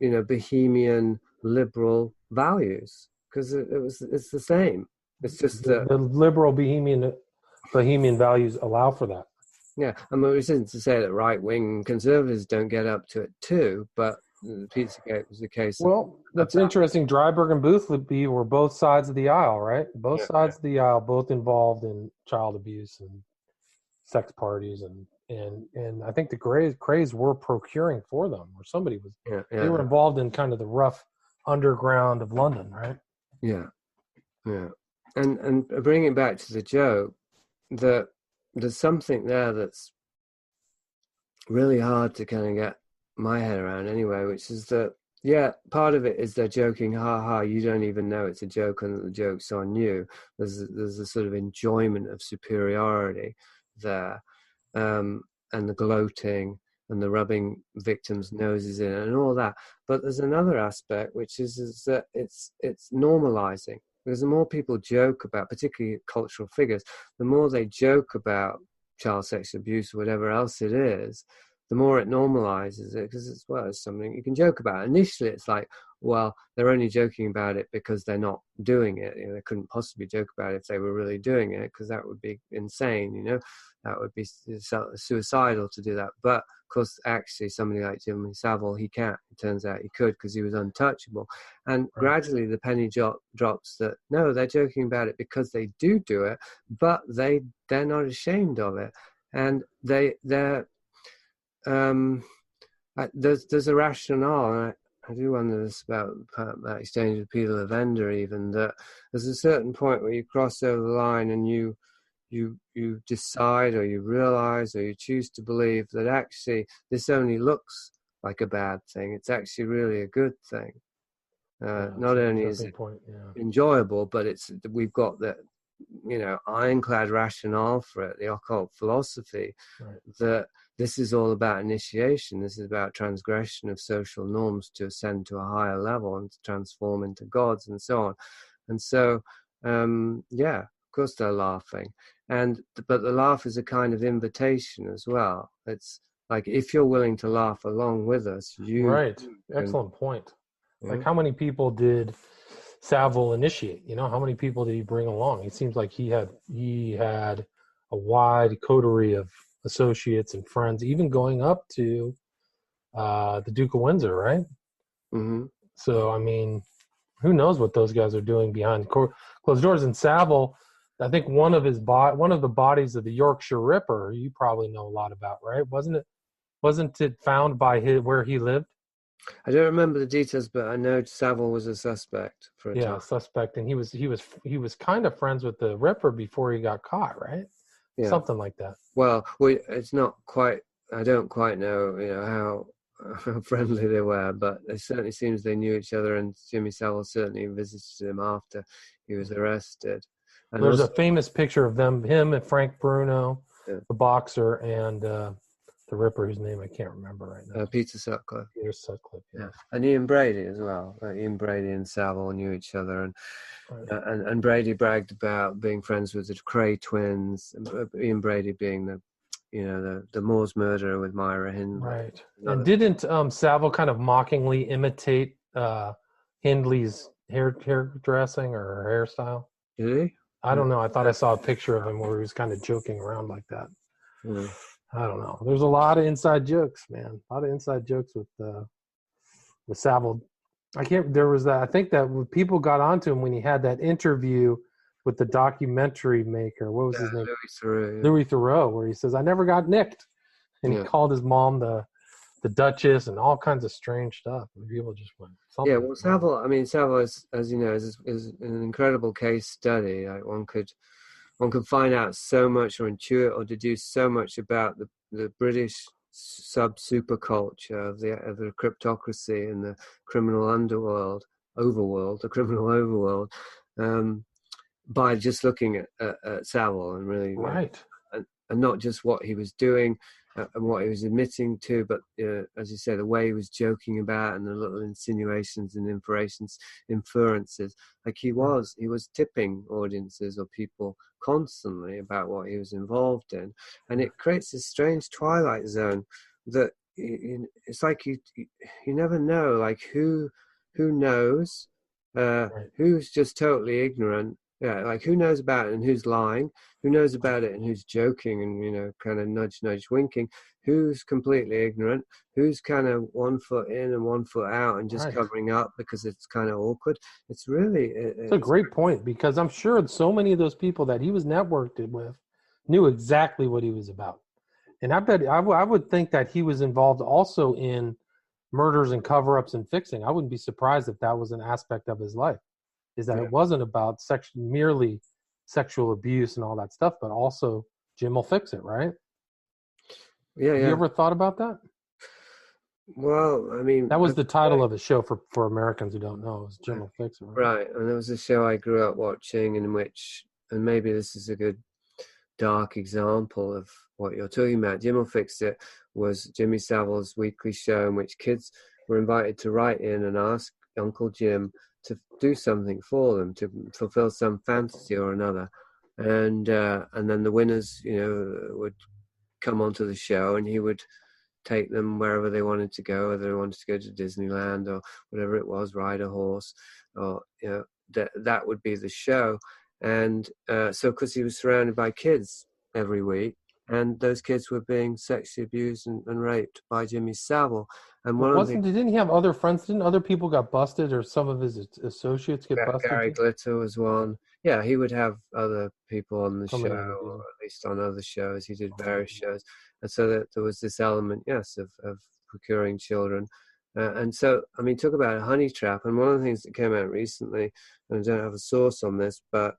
bohemian liberal values, because it's the same. It's just the liberal bohemian values allow for that. Yeah, I mean, it isn't to say that right-wing conservatives don't get up to it too, but Pizzagate was the case. Well, that's interesting. Dryburgh and Boothby were both sides of the aisle, right? Both sides of the aisle, both involved in child abuse and sex parties, and I think the Crays were procuring for them, or somebody was. They were involved in kind of the rough underground of London, right? Yeah. And bringing it back to the joke, that there's something there that's really hard to kind of get my head around anyway, which is that, part of it is they're joking, you don't even know it's a joke and that the joke's on you. There's a sort of enjoyment of superiority there, and the gloating and the rubbing victims' noses in and all that. But there's another aspect, which is that it's normalizing. Because the more people joke about, particularly cultural figures, the more they joke about child sexual abuse or whatever else it is, the more it normalizes it, because it's something you can joke about. Initially, it's like, well, they're only joking about it because they're not doing it. They couldn't possibly joke about it if they were really doing it, because that would be insane. That would be suicidal to do that. But of course, actually, somebody like Jimmy Savile, he can't. It turns out he could, because he was untouchable. And gradually, the penny drops that no, they're joking about it because they do it, but they're not ashamed of it, and they're there's a rationale. And I do wonder this about that exchange with Peter Lavender, even that there's a certain point where you cross over the line and you you decide, or you realize, or you choose to believe that actually this only looks like a bad thing. It's actually really a good thing. Not only is it enjoyable, but we've got that, ironclad rationale for it, the occult philosophy, that this is all about initiation. This is about transgression of social norms to ascend to a higher level and to transform into gods and so on. And so, of course they're laughing. But the laugh is a kind of invitation as well. It's like, if you're willing to laugh along with us, Excellent point. Like, how many people did Savile initiate? How many people did he bring along? It seems like he had a wide coterie of associates and friends, even going up to the Duke of Windsor, right? Mm-hmm. So, I mean, who knows what those guys are doing behind closed doors? And Savile, I think one of the bodies of the Yorkshire Ripper, you probably know a lot about, right? Wasn't it found by where he lived? I don't remember the details, but I know Savile was a suspect for a time. Yeah, suspect, and he was kind of friends with the Ripper before he got caught, right? Yeah. Something like that. Well, it's not quite. I don't quite know, how friendly they were, but it certainly seems they knew each other, and Jimmy Savile certainly visited him after he was arrested. And there's a famous picture of him and Frank Bruno, the boxer, and the Ripper, whose name I can't remember right now. Peter Sutcliffe. Peter Sutcliffe, yeah. And Ian Brady as well. Ian Brady and Savile knew each other, and Brady bragged about being friends with the Cray twins. Ian Brady being the Moors murderer with Myra Hindley. Right. And didn't Savile kind of mockingly imitate Hindley's hairdressing or hairstyle? Did he? I don't know. I thought I saw a picture of him where he was kind of joking around like that. Mm. I don't know. There's a lot of inside jokes, man. A lot of inside jokes with Savile. I think that when people got onto him when he had that interview with the documentary maker. What was his name? Louis Theroux, where he says, "I never got nicked," and he called his mom the Duchess and all kinds of strange stuff. And people just went. Yeah, well, Savile is, as you know, is an incredible case study. Like, one could find out so much, or intuit, or deduce so much about the British super culture of the cryptocracy and the criminal the criminal overworld, by just looking at Savile, and really, and not just what he was doing and what he was admitting to, but as you say, the way he was joking about, and the little insinuations and inferences. Like, he was tipping audiences or people constantly about what he was involved in, and it creates this strange twilight zone that it's like you never know, like who knows, who's just totally ignorant. Yeah, like, who knows about it and who's lying, who knows about it and who's joking and, kind of nudge, winking, who's completely ignorant, who's kind of 1 foot in and 1 foot out and just covering up because it's kind of awkward. It's really... It's a great point, because I'm sure so many of those people that he was networked with knew exactly what he was about. And I bet I would think that he was involved also in murders and cover-ups and fixing. I wouldn't be surprised if that was an aspect of his life. Is that it wasn't about merely sexual abuse and all that stuff, but also Jim will fix it, right? Yeah, Have you ever thought about that? Well, I mean... That was the title of the show for Americans who don't know. It was Jim will fix it, right? Right, and it was a show I grew up watching, in which, and maybe this is a good dark example of what you're talking about. Jim will fix it was Jimmy Savile's weekly show in which kids were invited to write in and ask Uncle Jim to do something for them, to fulfill some fantasy or another, and then the winners, would come onto the show, and he would take them wherever they wanted to go, whether they wanted to go to Disneyland or whatever it was, ride a horse, or that would be the show. And so, because he was surrounded by kids every week, and those kids were being sexually abused and raped by Jimmy Savile. And didn't he have other friends? Didn't other people got busted, or some of his associates get busted? Gary Glitter was one. Yeah, he would have other people on the show, or at least on other shows. He did various shows. And so that there was this element, of procuring children. And so, I mean, talk about a honey trap. And one of the things that came out recently, and I don't have a source on this, but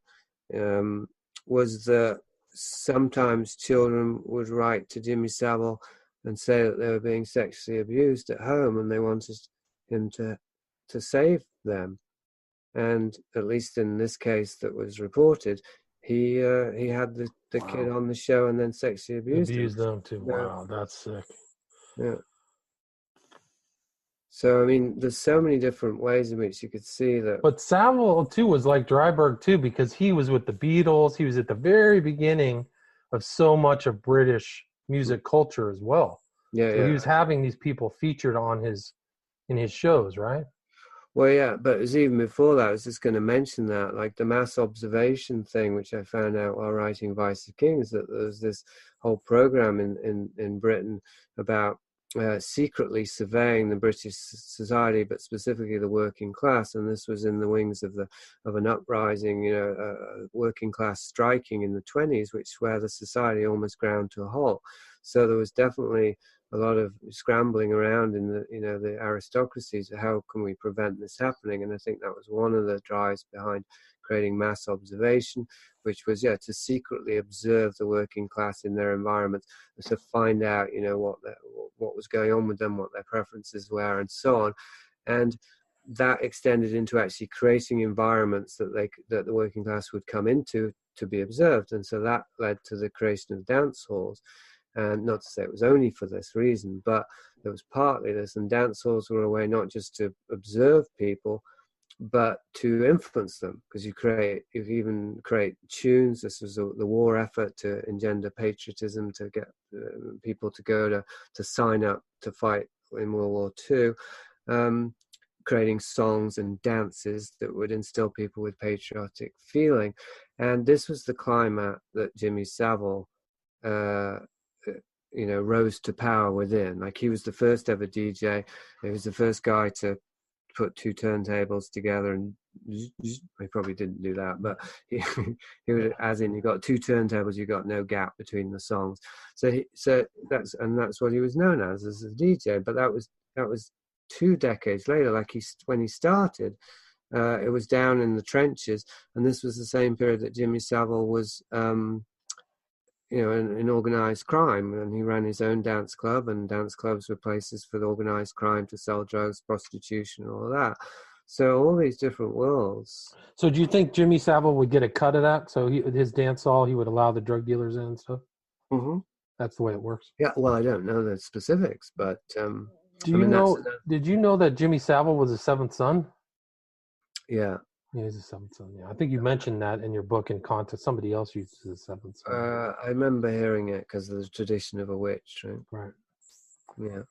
was that sometimes children would write to Jimmy Savile and say that they were being sexually abused at home, and they wanted him to save them. And at least in this case that was reported, he had the kid on the show and then sexually abused them too. Wow, that's sick. Yeah. So I mean, there's so many different ways in which you could see that. But Savile too was like Dryburgh too, because he was with the Beatles. He was at the very beginning of so much of British music culture as well. Yeah, so he was having these people featured in his shows, right? Well, yeah, but it was even before that. I was just going to mention that, like the mass observation thing, which I found out while writing Vice of Kings, that there was this whole program in Britain about secretly surveying the British society, but specifically the working class. And this was in the wings of an uprising, working class striking in the 1920s, where the society almost ground to a halt. So there was definitely a lot of scrambling around in the aristocracies. How can we prevent this happening? And I think that was one of the drives behind creating mass observation, which was to secretly observe the working class in their environments, and to find out what was going on with them, what their preferences were, and so on. And that extended into actually creating environments that the working class would come into to be observed. And so that led to the creation of dance halls. And not to say it was only for this reason, but there was partly this. And dance halls were a way not just to observe people, but to influence them, because you even create tunes. This was the war effort to engender patriotism, to get people to go to sign up to fight in World War II, creating songs and dances that would instill people with patriotic feeling. And this was the climate that Jimmy Savile rose to power within. Like, he was the first ever DJ. He was the first guy to put two turntables together, and he probably didn't do that, but he would, as in, you got two turntables, you got no gap between the songs. So that's what he was known as a DJ. But that was 2 decades later. Like, when he started, it was down in the trenches, and this was the same period that Jimmy Savile was in organized crime, and he ran his own dance club, and dance clubs were places for the organized crime to sell drugs, prostitution, and all of that. So all these different worlds. So do you think Jimmy Savile would get a cut of that? So his dance hall, he would allow the drug dealers in and stuff? Mm-hmm. That's the way it works? Yeah, well, I don't know the specifics, but did you know that Jimmy Savile was a seventh son? Yeah. Yeah, he's a seventh son. Yeah, I think you mentioned that in your book in context. Somebody else uses a seventh son. I remember hearing it because there's a tradition of a witch, right? Right. Yeah.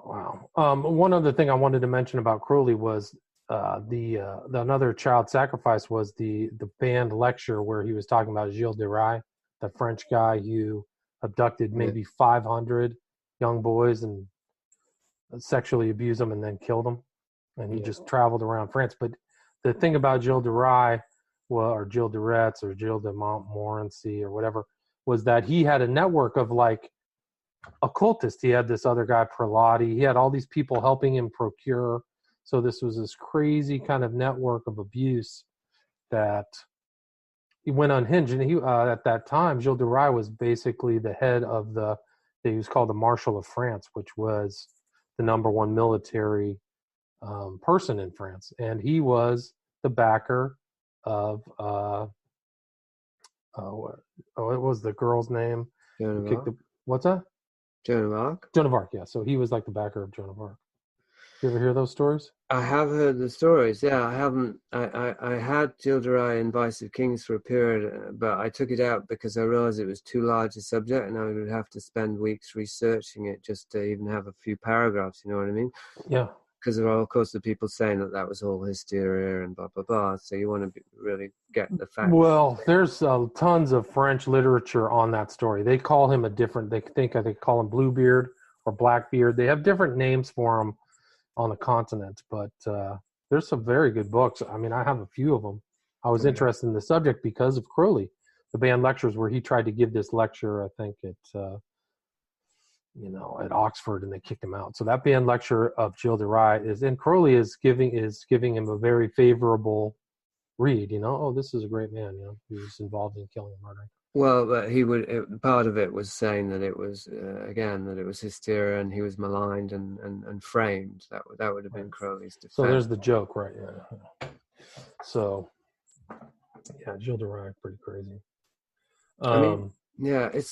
Wow. One other thing I wanted to mention about Crowley was the another child sacrifice was the band lecture where he was talking about Gilles de Rais, the French guy who abducted maybe 500 young boys and sexually abused them and then killed them. And he just traveled around France. But the thing about Gilles de Rais, or Gilles de Retz, or Gilles de Montmorency, or whatever, was that he had a network of like occultists. He had this other guy, Prelati. He had all these people helping him procure. So this was this crazy kind of network of abuse that he went unhinged. And he at that time, Gilles de Rais was basically the head of he was called the Marshal of France, which was the #1 military person in France, and he was the backer of what was the girl's name? Joan of Arc. What's that? Joan of Arc. Joan of Arc, yeah. So he was like the backer of Joan of Arc. You ever hear those stories? I have heard the stories. Yeah, I haven't. I had Gilles de Rais in Vice of Kings for a period, but I took it out because I realized it was too large a subject, and I would have to spend weeks researching it just to even have a few paragraphs. You know what I mean? Yeah. Because there are, of course, the people saying that was all hysteria and blah, blah, blah. So you want to really get the facts. Well, there's tons of French literature on that story. They call him they call him Bluebeard or Blackbeard. They have different names for him on the continent, but there's some very good books. I mean, I have a few of them. I was interested in the subject because of Crowley, the band lectures where he tried to give this lecture, I think at Oxford, and they kicked him out. So that band lecture of Gilles de Rais and Crowley is giving him a very favorable read. Oh, this is a great man. He was involved in killing and murdering. Well, but he would. Part of it was saying that it was again that it was hysteria, and he was maligned and framed. That would have been Crowley's defense. So there's the joke, right? Yeah. So yeah, Gilles de Rais, pretty crazy. I mean, yeah, it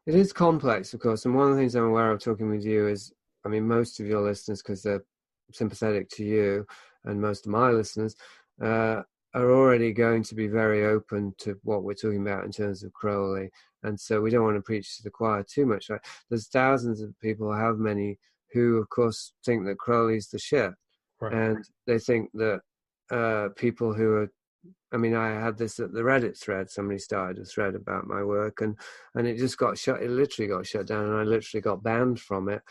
is complex, of course. And one of the things I'm aware of talking with you is, I mean, most of your listeners, because they're sympathetic to you, and most of my listeners are already going to be very open to what we're talking about in terms of Crowley. And so we don't want to preach to the choir too much. Right? There's thousands of people, how many, who, of course, think that Crowley's the shit. right. And they think that people who are, I mean, I had this at the Reddit thread. Somebody started a thread about my work, and it just got shut. It literally got shut down, and I literally got banned from it.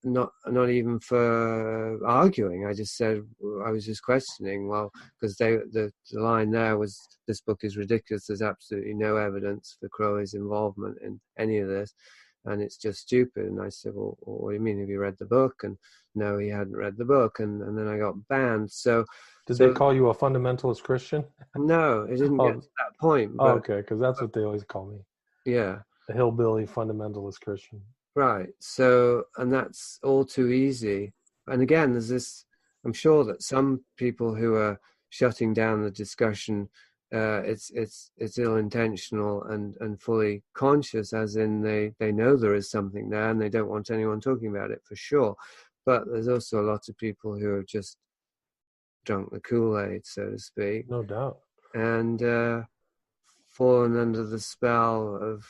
Not even for arguing. I just said, I was just questioning. Well, because the line there was, this book is ridiculous. There's absolutely no evidence for Crowley's involvement in any of this, and it's just stupid. And I said, well, what do you mean? Have you read the book? And no, he hadn't read the book, and then I got banned. So. Did they call you a fundamentalist Christian? No, it didn't get to that point. But, okay, because that's what they always call me. Yeah. A hillbilly fundamentalist Christian. Right. So, and that's all too easy. And again, there's this, I'm sure that some people who are shutting down the discussion, it's ill-intentional and fully conscious, as in they know there is something there and they don't want anyone talking about it, for sure. But there's also a lot of people who have just drunk the Kool-Aid, so to speak. No doubt. And fallen under the spell of,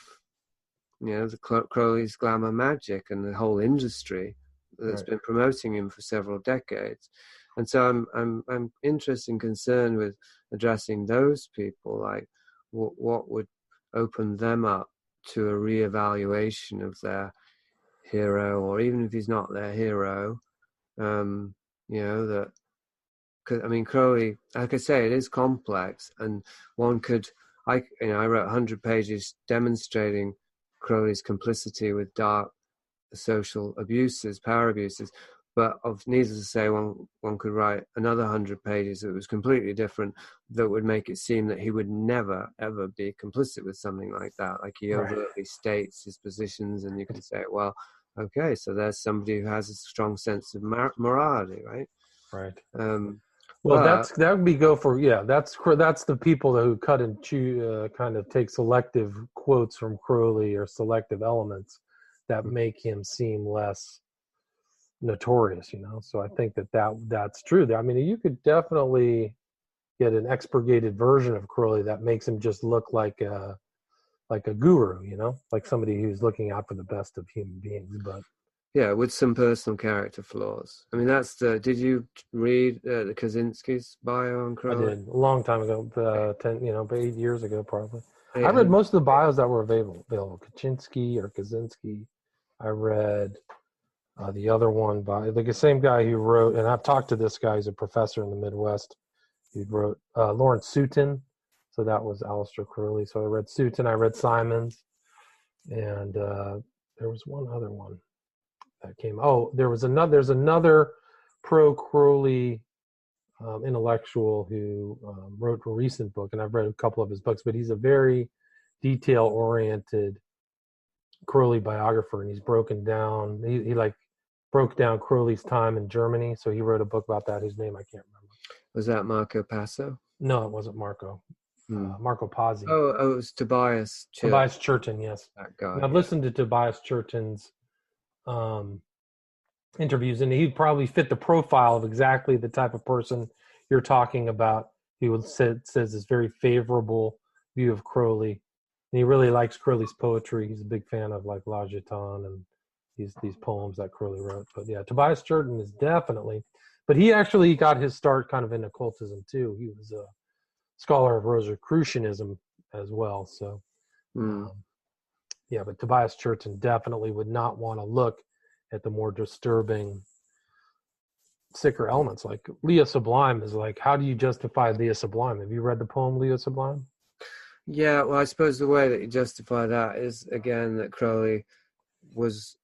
the Crowley's glamour magic and the whole industry that's been promoting him for several decades. And so I'm interested and concerned with addressing those people, like what would open them up to a reevaluation of their hero, or even if he's not their hero, that. I mean, Crowley, like I say, it is complex, and one could, I wrote 100 pages demonstrating Crowley's complicity with dark social abuses, power abuses, but of needless to say, one could write another 100 pages that was completely different, that would make it seem that he would never, ever be complicit with something like that. Like he overtly states his positions, and you can say, well, okay, so there's somebody who has a strong sense of morality, right? Right. Well, that would be that's the people who cut and chew, kind of take selective quotes from Crowley or selective elements that make him seem less notorious, So I think that's true. I mean, you could definitely get an expurgated version of Crowley that makes him just look like a guru, like somebody who's looking out for the best of human beings, but. Yeah, with some personal character flaws. I mean, did you read the Kaczynski's bio on Crowley? I did, a long time ago, 8 years ago, probably. I read most of the bios that were available. Kaczynski. I read the other one by the same guy who wrote, and I've talked to this guy, he's a professor in the Midwest. He wrote Lawrence Sutin, so that was Aleister Crowley. So I read Sutin, I read Simons, and there was one other one that came. There's another pro-Crowley intellectual who wrote a recent book, and I've read a couple of his books, but he's a very detail-oriented Crowley biographer, and he's broken down. He broke down Crowley's time in Germany, so he wrote a book about that. Whose name I can't remember. Was that Marco Passo? No, it wasn't Marco. Marco Pazzi. Oh, it was Tobias Churton. Tobias Churton, yes. That guy. And I've listened to Tobias Churton's interviews, and he'd probably fit the profile of exactly the type of person you're talking about. He says this very favorable view of Crowley, and he really likes Crowley's poetry. He's a big fan of like La Gitane and these poems that Crowley wrote. But yeah, Tobias Churton is definitely. But he actually got his start kind of in occultism too. He was a scholar of Rosicrucianism as well. So but Tobias Churton definitely would not want to look at the more disturbing, sicker elements. Like Leah Sublime is like, how do you justify Leah Sublime? Have you read the poem Leah Sublime? Yeah, well, I suppose the way that you justify that is, again, that Crowley was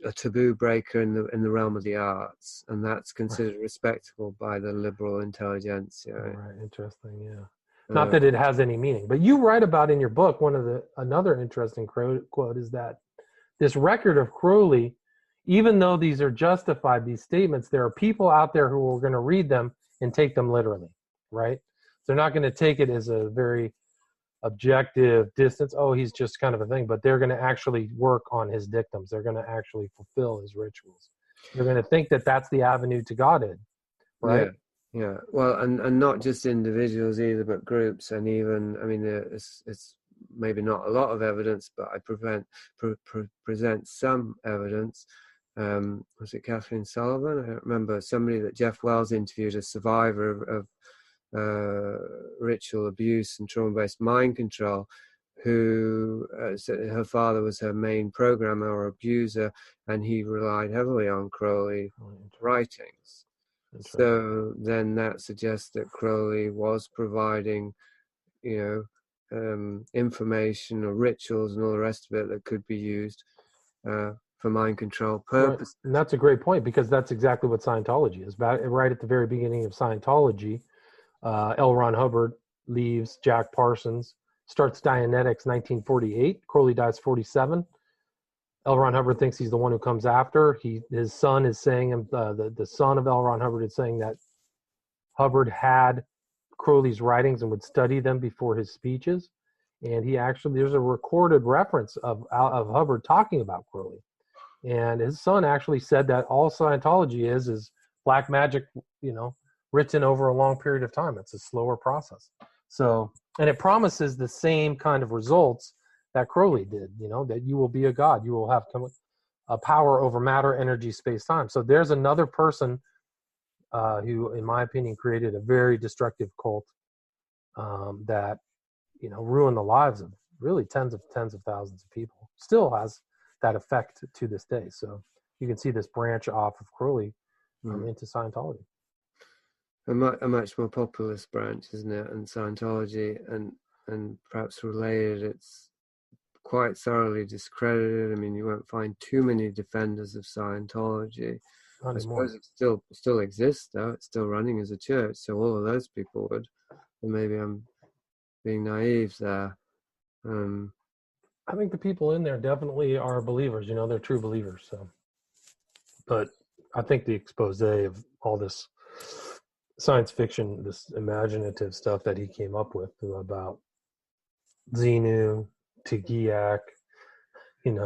a taboo breaker in the realm of the arts, and that's considered respectable by the liberal intelligentsia. Right, interesting, yeah. Not that it has any meaning, but you write about in your book, another interesting quote is that this record of Crowley, even though these are justified, these statements, there are people out there who are going to read them and take them literally, right? They're not going to take it as a very objective distance. Oh, he's just kind of a thing, but they're going to actually work on his dictums. They're going to actually fulfill his rituals. They're going to think that that's the avenue to Godhead, right? Yeah. Well, and not just individuals either, but groups, and even, I mean, it's maybe not a lot of evidence, but I present some evidence. Was it Kathleen Sullivan? I don't remember. Somebody that Jeff Wells interviewed, a survivor of ritual abuse and trauma-based mind control, who said her father was her main programmer or abuser, and he relied heavily on Crowley writings. So then that suggests that Crowley was providing, information or rituals and all the rest of it that could be used for mind control purposes. Right. And that's a great point, because that's exactly what Scientology is. Right at the very beginning of Scientology, L. Ron Hubbard leaves, Jack Parsons starts Dianetics 1948. Crowley dies 47. L. Ron Hubbard thinks he's the one who comes after. His son is saying, the son of L. Ron Hubbard is saying that Hubbard had Crowley's writings and would study them before his speeches. And there's a recorded reference of Hubbard talking about Crowley. And his son actually said that all Scientology is black magic, written over a long period of time. It's a slower process. So, and it promises the same kind of results that Crowley did, that you will be a god. You will have a power over matter, energy, space, time. So there's another person who, in my opinion, created a very destructive cult that, ruined the lives of really tens of thousands of people. Still has that effect to this day. So you can see this branch off of Crowley into Scientology. A much more populist branch, isn't it? And Scientology, and perhaps related, it's quite thoroughly discredited. I mean, you won't find too many defenders of Scientology. I suppose it still exists, though. It's still running as a church, so all of those people would. And maybe I'm being naive there. I think the people in there definitely are believers. They're true believers. So, but I think the expose of all this science fiction, this imaginative stuff that he came up with about Xenu, Tegiak,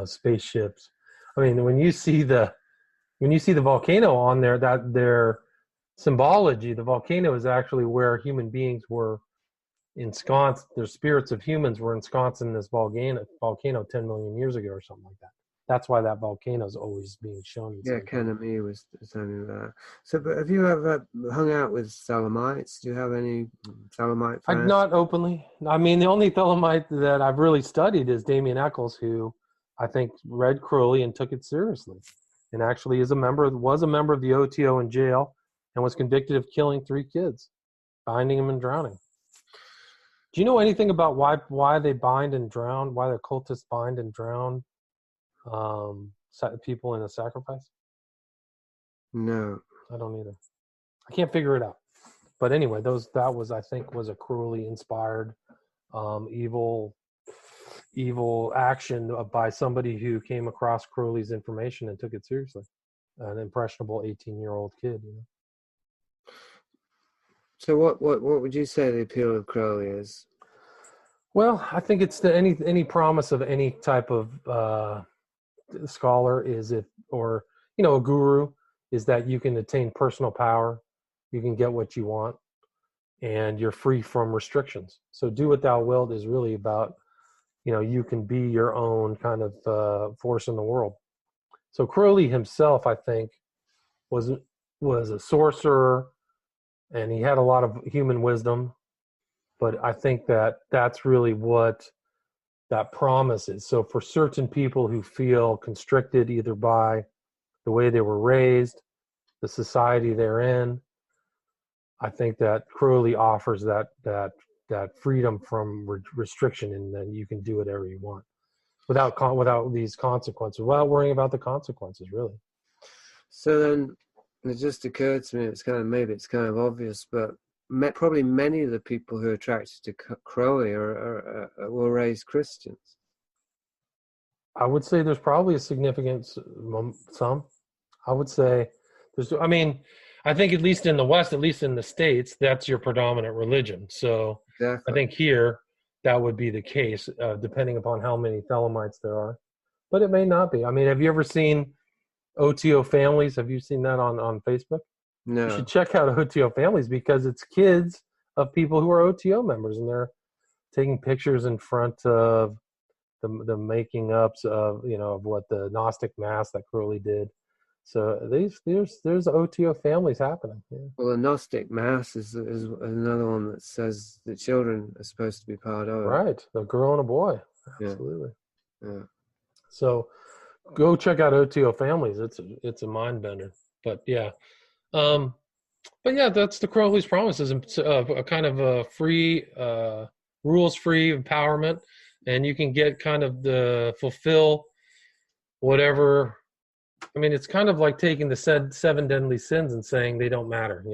spaceships. I mean, when you see the volcano on there, that their symbology, the volcano is actually where human beings were ensconced. Their spirits of humans were ensconced in this volcano 10 million years ago or something like that. That's why that volcano is always being shown. Yeah, Kenami was telling me that. So, but have you ever hung out with Thelemites? Do you have any Thelemite fans? Not openly. I mean, the only Thelemite that I've really studied is Damien Eccles, who I think read Crowley and took it seriously, and actually was a member of the OTO in jail, and was convicted of killing 3 kids, binding them and drowning. Do you know anything about why they bind and drown? Why the cultists bind and drown people in a sacrifice? No, I don't either. I can't figure it out. But anyway, that was a Crowley inspired evil action by somebody who came across Crowley's information and took it seriously. An impressionable 18-year-old kid. So what would you say the appeal of Crowley is? Well, I think it's any promise of any type of scholar a guru is that you can attain personal power, you can get what you want, and you're free from restrictions. So do what thou wilt is really about, you can be your own kind of force in the world. So Crowley himself, I think, was a sorcerer, and he had a lot of human wisdom. But I think that's really what that promise is. So for certain people who feel constricted either by the way they were raised, the society they're in, I think that Crowley offers that freedom from restriction, and then you can do whatever you want without these consequences, without worrying about the consequences, really. So then it just occurred to me, maybe it's kind of obvious, but probably many of the people who are attracted to Crowley were raised Christians. I would say there's probably a significant some. I would say there's. I mean, I think at least in the West, at least in the States, that's your predominant religion. So Exactly. I think here that would be the case, depending upon how many Thelemites there are. But it may not be. I mean, have you ever seen OTO Families? Have you seen that on Facebook? No. You should check out OTO Families because it's kids of people who are OTO members, and they're taking pictures in front of the making ups of of what the Gnostic Mass that Crowley did. So there's OTO families happening. Yeah. Well, the Gnostic Mass is another one that says that children are supposed to be part of it. Right, a girl and a boy. Absolutely. Yeah. So go check out OTO Families. It's a mind bender. But yeah. But yeah, that's the Crowley's Promises, a kind of a free, rules-free empowerment, and you can get kind of fulfill whatever. I mean, it's kind of like taking the seven deadly sins and saying they don't matter.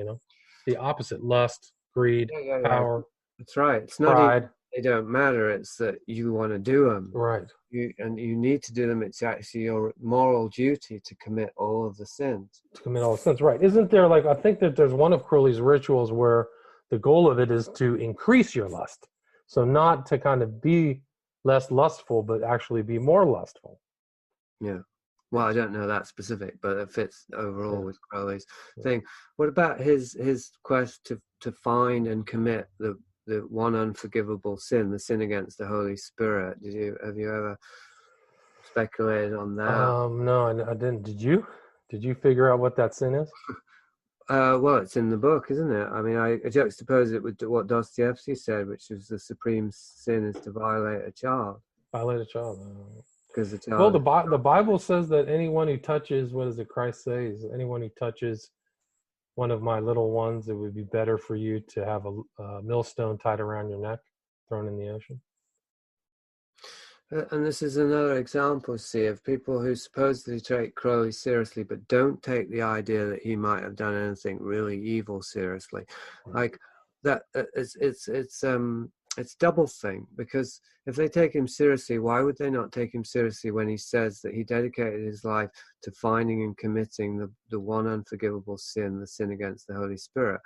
The opposite: lust, greed, power. That's right. It's pride. Not even they don't matter. It's that you want to do them. Right. You need to do them. It's actually your moral duty to commit all of the sins. To commit all the sins, right? Isn't there I think that there's one of Crowley's rituals where the goal of it is to increase your lust, so not to kind of be less lustful, but actually be more lustful. Yeah. Well, I don't know that specific, but it fits overall with Crowley's thing. What about his quest to find and commit the one unforgivable sin, the sin against the Holy Spirit? Have you ever speculated on that? No, I didn't. Did you? Did you figure out what that sin is? Well, it's in the book, isn't it? I mean, I juxtapose it with what Dostoevsky said, which is the supreme sin is to violate a child. Violate a child. Because the child. Well, the Bible says that anyone who touches, what does it Christ says? Anyone who touches one of my little ones, it would be better for you to have a millstone tied around your neck, thrown in the ocean. And this is another example, see, of people who supposedly take Crowley seriously, but don't take the idea that he might have done anything really evil seriously. Like that, it's double thing, because if they take him seriously, why would they not take him seriously when he says that he dedicated his life to finding and committing the one unforgivable sin, the sin against the Holy Spirit?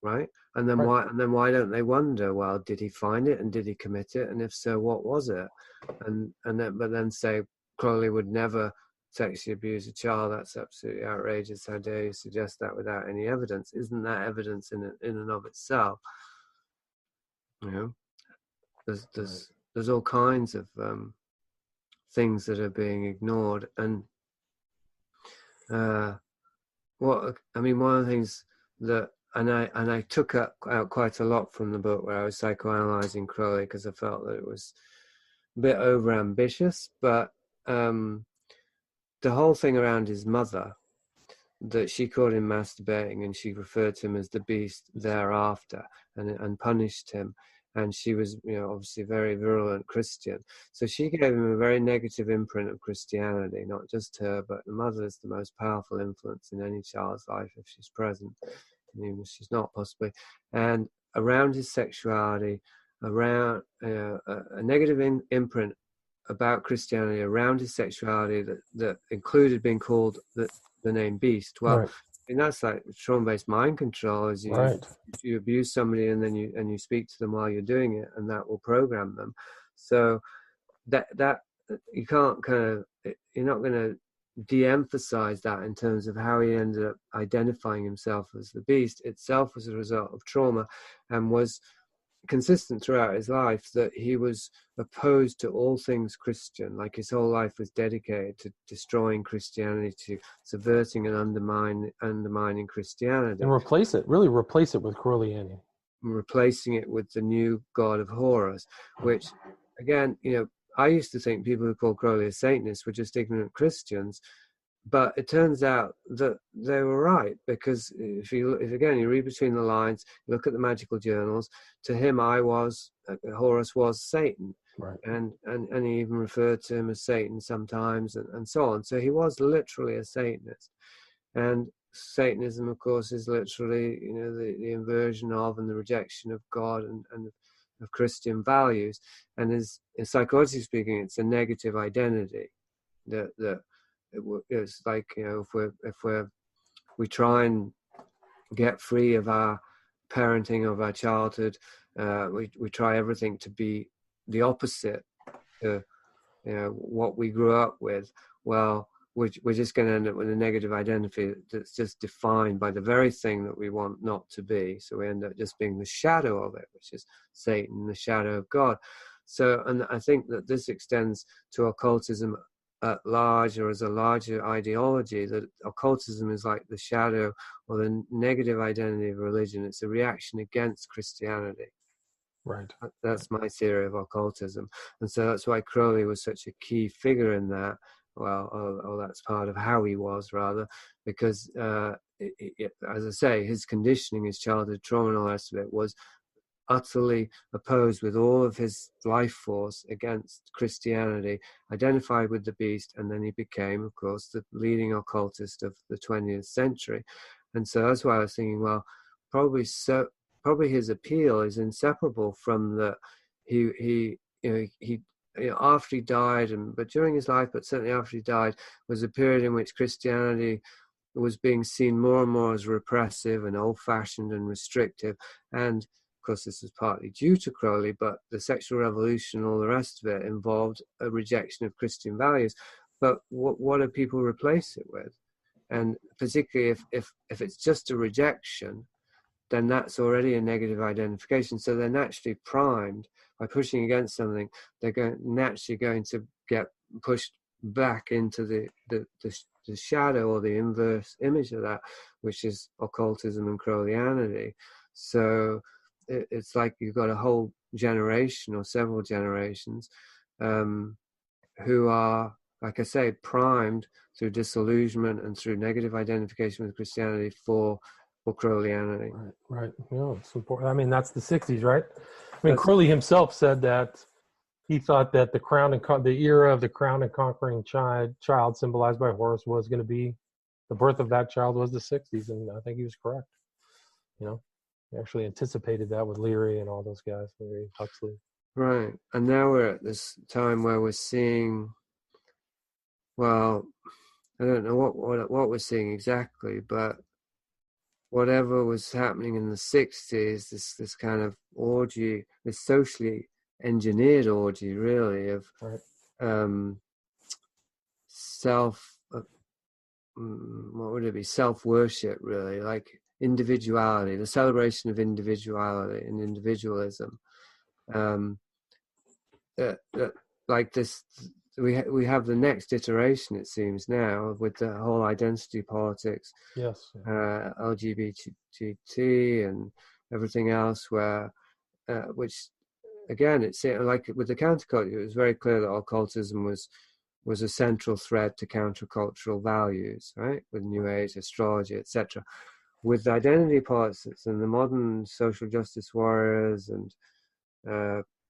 Right? And then why don't they wonder, well, did he find it and did he commit it? And if so, what was it? But then say Crowley would never sexually abuse a child. That's absolutely outrageous. How dare you suggest that without any evidence? Isn't that evidence in and of itself? There's all kinds of things that are being ignored. And one of the things that and I took out quite a lot from the book where I was psychoanalyzing Crowley, because I felt that it was a bit overambitious, but the whole thing around his mother, that she caught him masturbating and she referred to him as the beast thereafter and punished him. And she was, obviously a very virulent Christian. So she gave him a very negative imprint of Christianity, not just her, but the mother is the most powerful influence in any child's life if she's present, even if she's not, possibly. And around his sexuality, around a negative imprint about Christianity, around his sexuality that included being called the name beast. Well, right. And that's like trauma-based mind control. Is you abuse somebody and then you speak to them while you're doing it, and that will program them. So that you can't you're not going to de-emphasize that in terms of how he ended up identifying himself as the beast. Itself was a result of trauma, and was consistent throughout his life that he was opposed to all things Christian. Like his whole life was dedicated to destroying Christianity, to subverting and undermining Christianity, and replace it with Crowleyanian, replacing it with the new god of horrors, which again, I used to think people who called Crowley a Satanist were just ignorant Christians. But it turns out that they were right, because if you read between the lines, look at the magical journals. To him, Horus was Satan, right. and he even referred to him as Satan sometimes, and so on. So he was literally a Satanist, and Satanism, of course, is literally, the inversion of and the rejection of God and of Christian values. And as psychologically speaking, it's a negative identity that it's like, if we try and get free of our parenting, of our childhood, we try everything to be the opposite to what we grew up with. Well, we're just going to end up with a negative identity that's just defined by the very thing that we want not to be. So we end up just being the shadow of it, which is Satan, the shadow of God. So, and I think that this extends to occultism at large, or as a larger ideology, that occultism is like the shadow or the negative identity of religion. It's a reaction against Christianity. Right. That's my theory of occultism. And so that's why Crowley was such a key figure in that. Well, that's part of how he was, rather, because, as I say, his conditioning, his childhood trauma and all the rest of it was utterly opposed with all of his life force against Christianity, identified with the beast, and then he became, of course, the leading occultist of the 20th century. And so that's why I was thinking, well, probably his appeal is inseparable from the he after he died, but during his life, but certainly after he died, was a period in which Christianity was being seen more and more as repressive and old-fashioned and restrictive. And of course, this was partly due to Crowley, but the sexual revolution and all the rest of it involved a rejection of Christian values. But what do people replace it with? And particularly if it's just a rejection, then that's already a negative identification. So they're naturally primed by pushing against something. They're naturally going to get pushed back into the shadow or the inverse image of that, which is occultism and Crowleyanity. So it's like you've got a whole generation or several generations who are, like I say, primed through disillusionment and through negative identification with Christianity for Crowleyanity. Right. Yeah, it's important. I mean, that's the 60s, right? I mean, Crowley himself said that he thought that the era of the crowned and conquering child symbolized by Horus was going to be, the birth of that child was the 60s, and I think he was correct. He actually anticipated that with Leary and all those guys, Leary, Huxley. Right. And now we're at this time where we're seeing, well, I don't know what we're seeing exactly, but whatever was happening in the 60s, this kind of orgy, this socially engineered orgy, really, of what would it be? Self-worship, really, like individuality, the celebration of individuality and individualism. Like this, we have the next iteration, it seems now, with the whole identity politics, yes, LGBT and everything else, where which again, it's like with the counterculture, it was very clear that occultism was a central thread to countercultural values, right? With New Age, astrology, etc. With identity politics and the modern social justice warriors and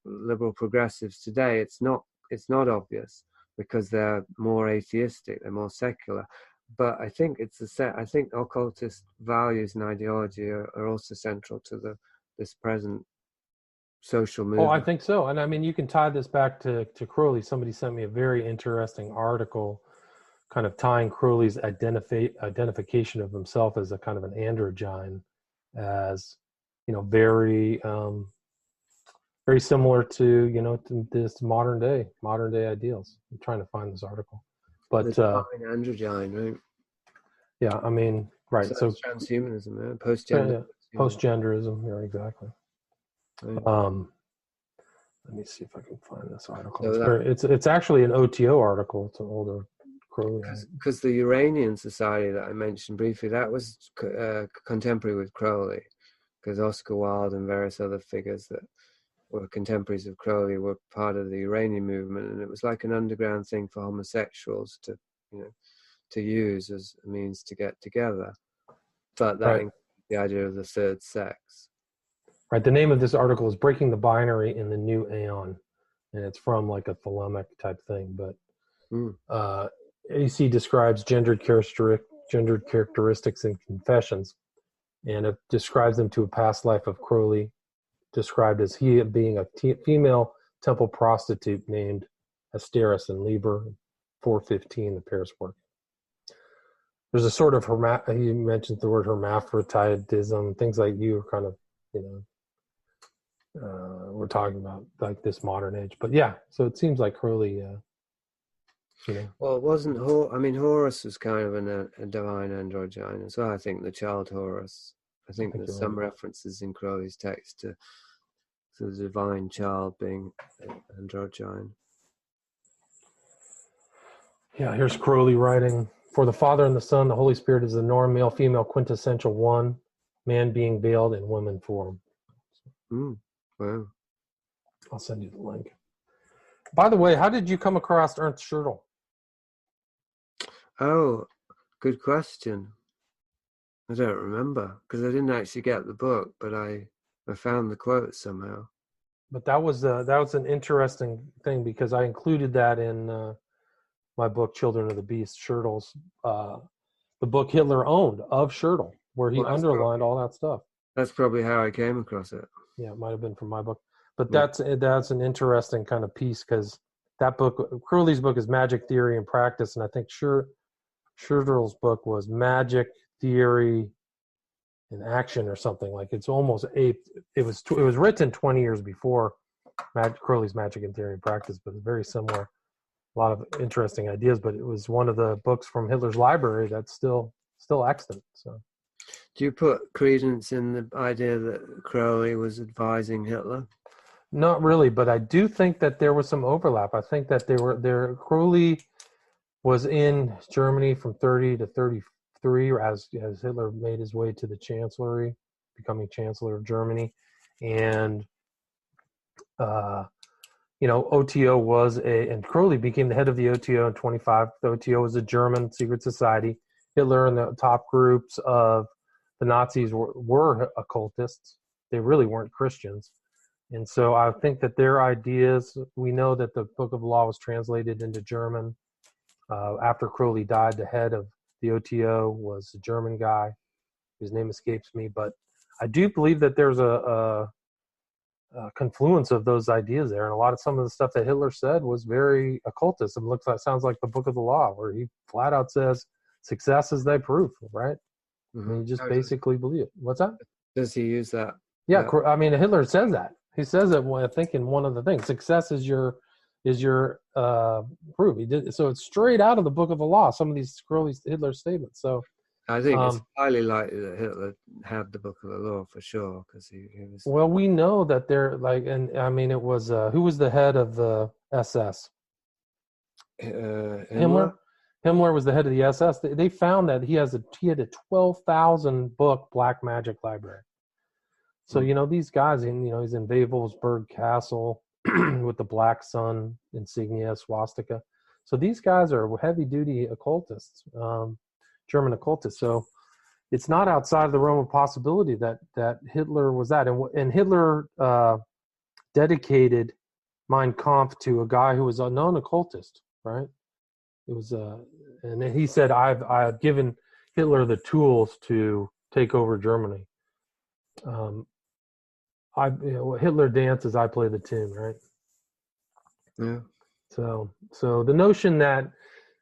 liberal progressives today, it's not obvious because they're more atheistic, they're more secular. But I think I think occultist values and ideology are also central to this present social movement. Oh, I think so. And I mean, you can tie this back to Crowley. Somebody sent me a very interesting article kind of tying Crowley's identification of himself as a kind of an androgyne as, very very similar to, to this modern day ideals. I'm trying to find this article. But androgyne, right? Yeah, I mean, right. So transhumanism, man. Postgenderism, yeah, exactly. Right. Let me see if I can find this article. So it's actually an OTO article. It's an older Crowley. Because the Uranian Society that I mentioned briefly, that was contemporary with Crowley, because Oscar Wilde and various other figures that were contemporaries of Crowley were part of the Uranian movement, and it was like an underground thing for homosexuals to use as a means to get together. But that includes the idea of the third sex. Right. The name of this article is "Breaking the Binary in the New Aeon," and it's from like a Thelemic type thing. But AC describes gendered gendered characteristics in Confessions, and it describes him to a past life of Crowley, described as he being a female temple prostitute named Asteris in Liber 415, the Paris work. There's a sort of he mentions the word hermaphroditism, things like you were kind of, we're talking about like this modern age. But yeah, so it seems like Crowley, Well, it wasn't Horus was kind of a divine androgyne as well. I think the child Horus. I think there's some references in Crowley's text to the divine child being androgyne. Yeah, here's Crowley writing, "For the Father and the Son, the Holy Spirit is the norm, male, female, quintessential one, man being veiled in woman form." Wow. I'll send you the link. By the way, how did you come across Ernst Schertl? Oh, good question. I don't remember because I didn't actually get the book, but I found the quote somehow. But that was an interesting thing because I included that in my book, Children of the Beast, Schertl's, the book Hitler owned of Schertl, where he underlined all that stuff. That's probably how I came across it. Yeah, it might have been from my book. But that's an interesting kind of piece because that book, Crowley's book is Magic Theory and Practice, and I think Schertl's book was Magic Theory in Action or something. Like it's almost it was written 20 years before Crowley's Magic and Theory and Practice, but it's very similar. A lot of interesting ideas, but it was one of the books from Hitler's library that's still extant. So, do you put credence in the idea that Crowley was advising Hitler? Not really, but I do think that there was some overlap. I think that Crowley was in Germany from 30 to 33 as Hitler made his way to the chancellery, becoming Chancellor of Germany, and OTO was and Crowley became the head of the OTO in 25. The OTO was a German secret society. Hitler and the top groups of the Nazis were occultists. They really weren't Christians. And so I think that their ideas, we know that the Book of the Law was translated into German. After Crowley died, the head of the OTO was a German guy. His name escapes me. But I do believe that there's a confluence of those ideas there, and some of the stuff that Hitler said was very occultist. It sounds like the Book of the Law, where he flat out says, "Success is thy proof," right? Mm-hmm. And you just basically believe it. What's that? Does he use that? Yeah, I mean, Hitler says that. He says it. I think in one of the things, success is your proof. He did so. It's straight out of the Book of the Law. Some of these Hitler statements. So. I think it's highly likely that Hitler had the Book of the Law for sure, because he was. Well, we know that they're it was who was the head of the SS? Himmler. Himmler was the head of the SS. They found that he had a 12,000 book black magic library. So these guys, he's in Wewelsburg Castle with the black sun insignia swastika. So these guys are heavy duty occultists. German occultists. So it's not outside of the realm of possibility that Hitler was that. And Hitler dedicated Mein Kampf to a guy who was a known occultist, right? It was, and he said, I've given Hitler the tools to take over Germany. Hitler dances, I play the tune, right? Yeah. So the notion that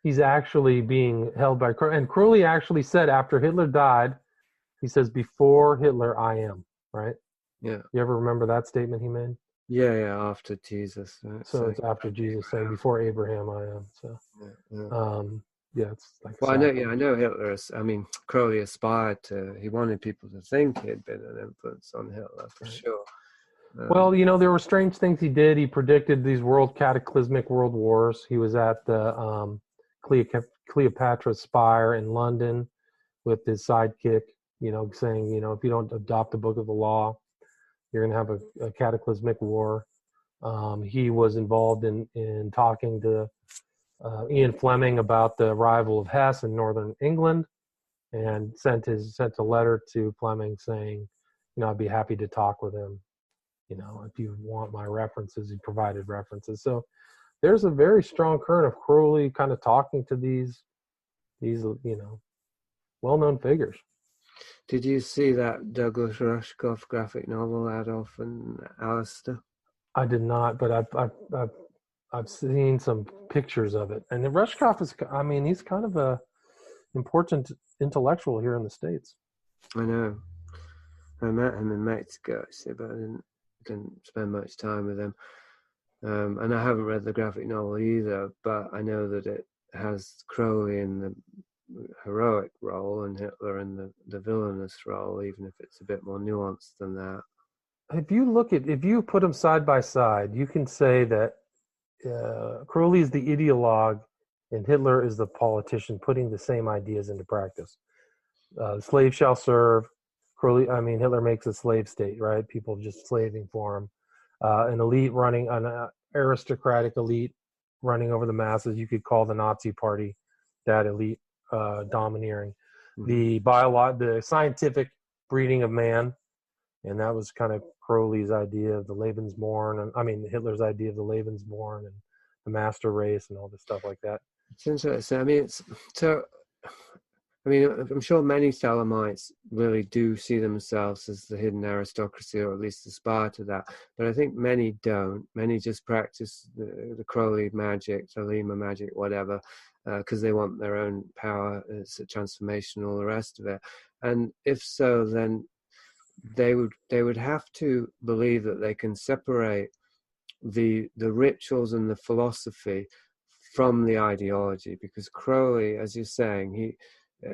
he's actually being held by Crowley. And Crowley actually said after Hitler died, he says, "Before Hitler, I am," right? Yeah. You ever remember that statement he made? Yeah, after Jesus. Right? So it's after Jesus saying, "Before Abraham, I am." So, it's like. Well, I know Hitler. Crowley aspired to. He wanted people to think he had been an influence on Hitler for sure. Well, there were strange things he did. He predicted these cataclysmic world wars. He was at the Cleopatra's Spire in London with his sidekick, saying, if you don't adopt the Book of the Law, you're going to have a cataclysmic war. He was involved in talking to Ian Fleming about the arrival of Hess in northern England, and sent a letter to Fleming saying, I'd be happy to talk with him. If you want my references, he provided references. So there's a very strong current of Crowley kind of talking to these well-known figures. Did you see that Douglas Rushkoff graphic novel, Adolf and Alistair? I did not, but I've seen some pictures of it. And Rushkoff is, I mean, he's kind of a important intellectual here in the States. I know. I met him in Mexico, but I didn't spend much time with him. And I haven't read the graphic novel either, but I know that it has Crowley in the heroic role and Hitler in the villainous role, even if it's a bit more nuanced than that. If you put them side by side, you can say that Crowley is the ideologue and Hitler is the politician putting the same ideas into practice. Slave shall serve. Hitler makes a slave state, right? People just slaving for him. An aristocratic elite running over the masses. You could call the Nazi Party that elite domineering. Mm-hmm. The scientific breeding of man, and that was kind of Crowley's idea of the Lebensborn, Hitler's idea of the Lebensborn and the master race and all this stuff like that. It's interesting. I'm sure many Thelemites really do see themselves as the hidden aristocracy, or at least aspire to that. But I think many don't. Many just practice the Crowley magic, Thelema magic, whatever, because they want their own power, it's a transformation, all the rest of it. And if so, then they would have to believe that they can separate the rituals and the philosophy from the ideology, because Crowley, as you're saying,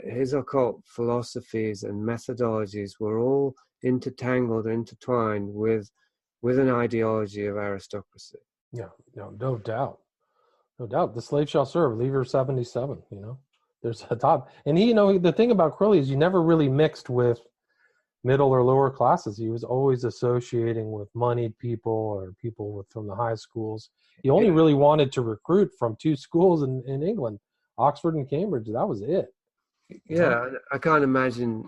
his occult philosophies and methodologies were all intertwined with an ideology of aristocracy. Yeah, no doubt. The slave shall serve, Lever 77, there's a top. And the thing about Crowley is you never really mixed with middle or lower classes. He was always associating with moneyed people or people from the high schools. He only really wanted to recruit from two schools in England, Oxford and Cambridge. That was it. Yeah, I can't imagine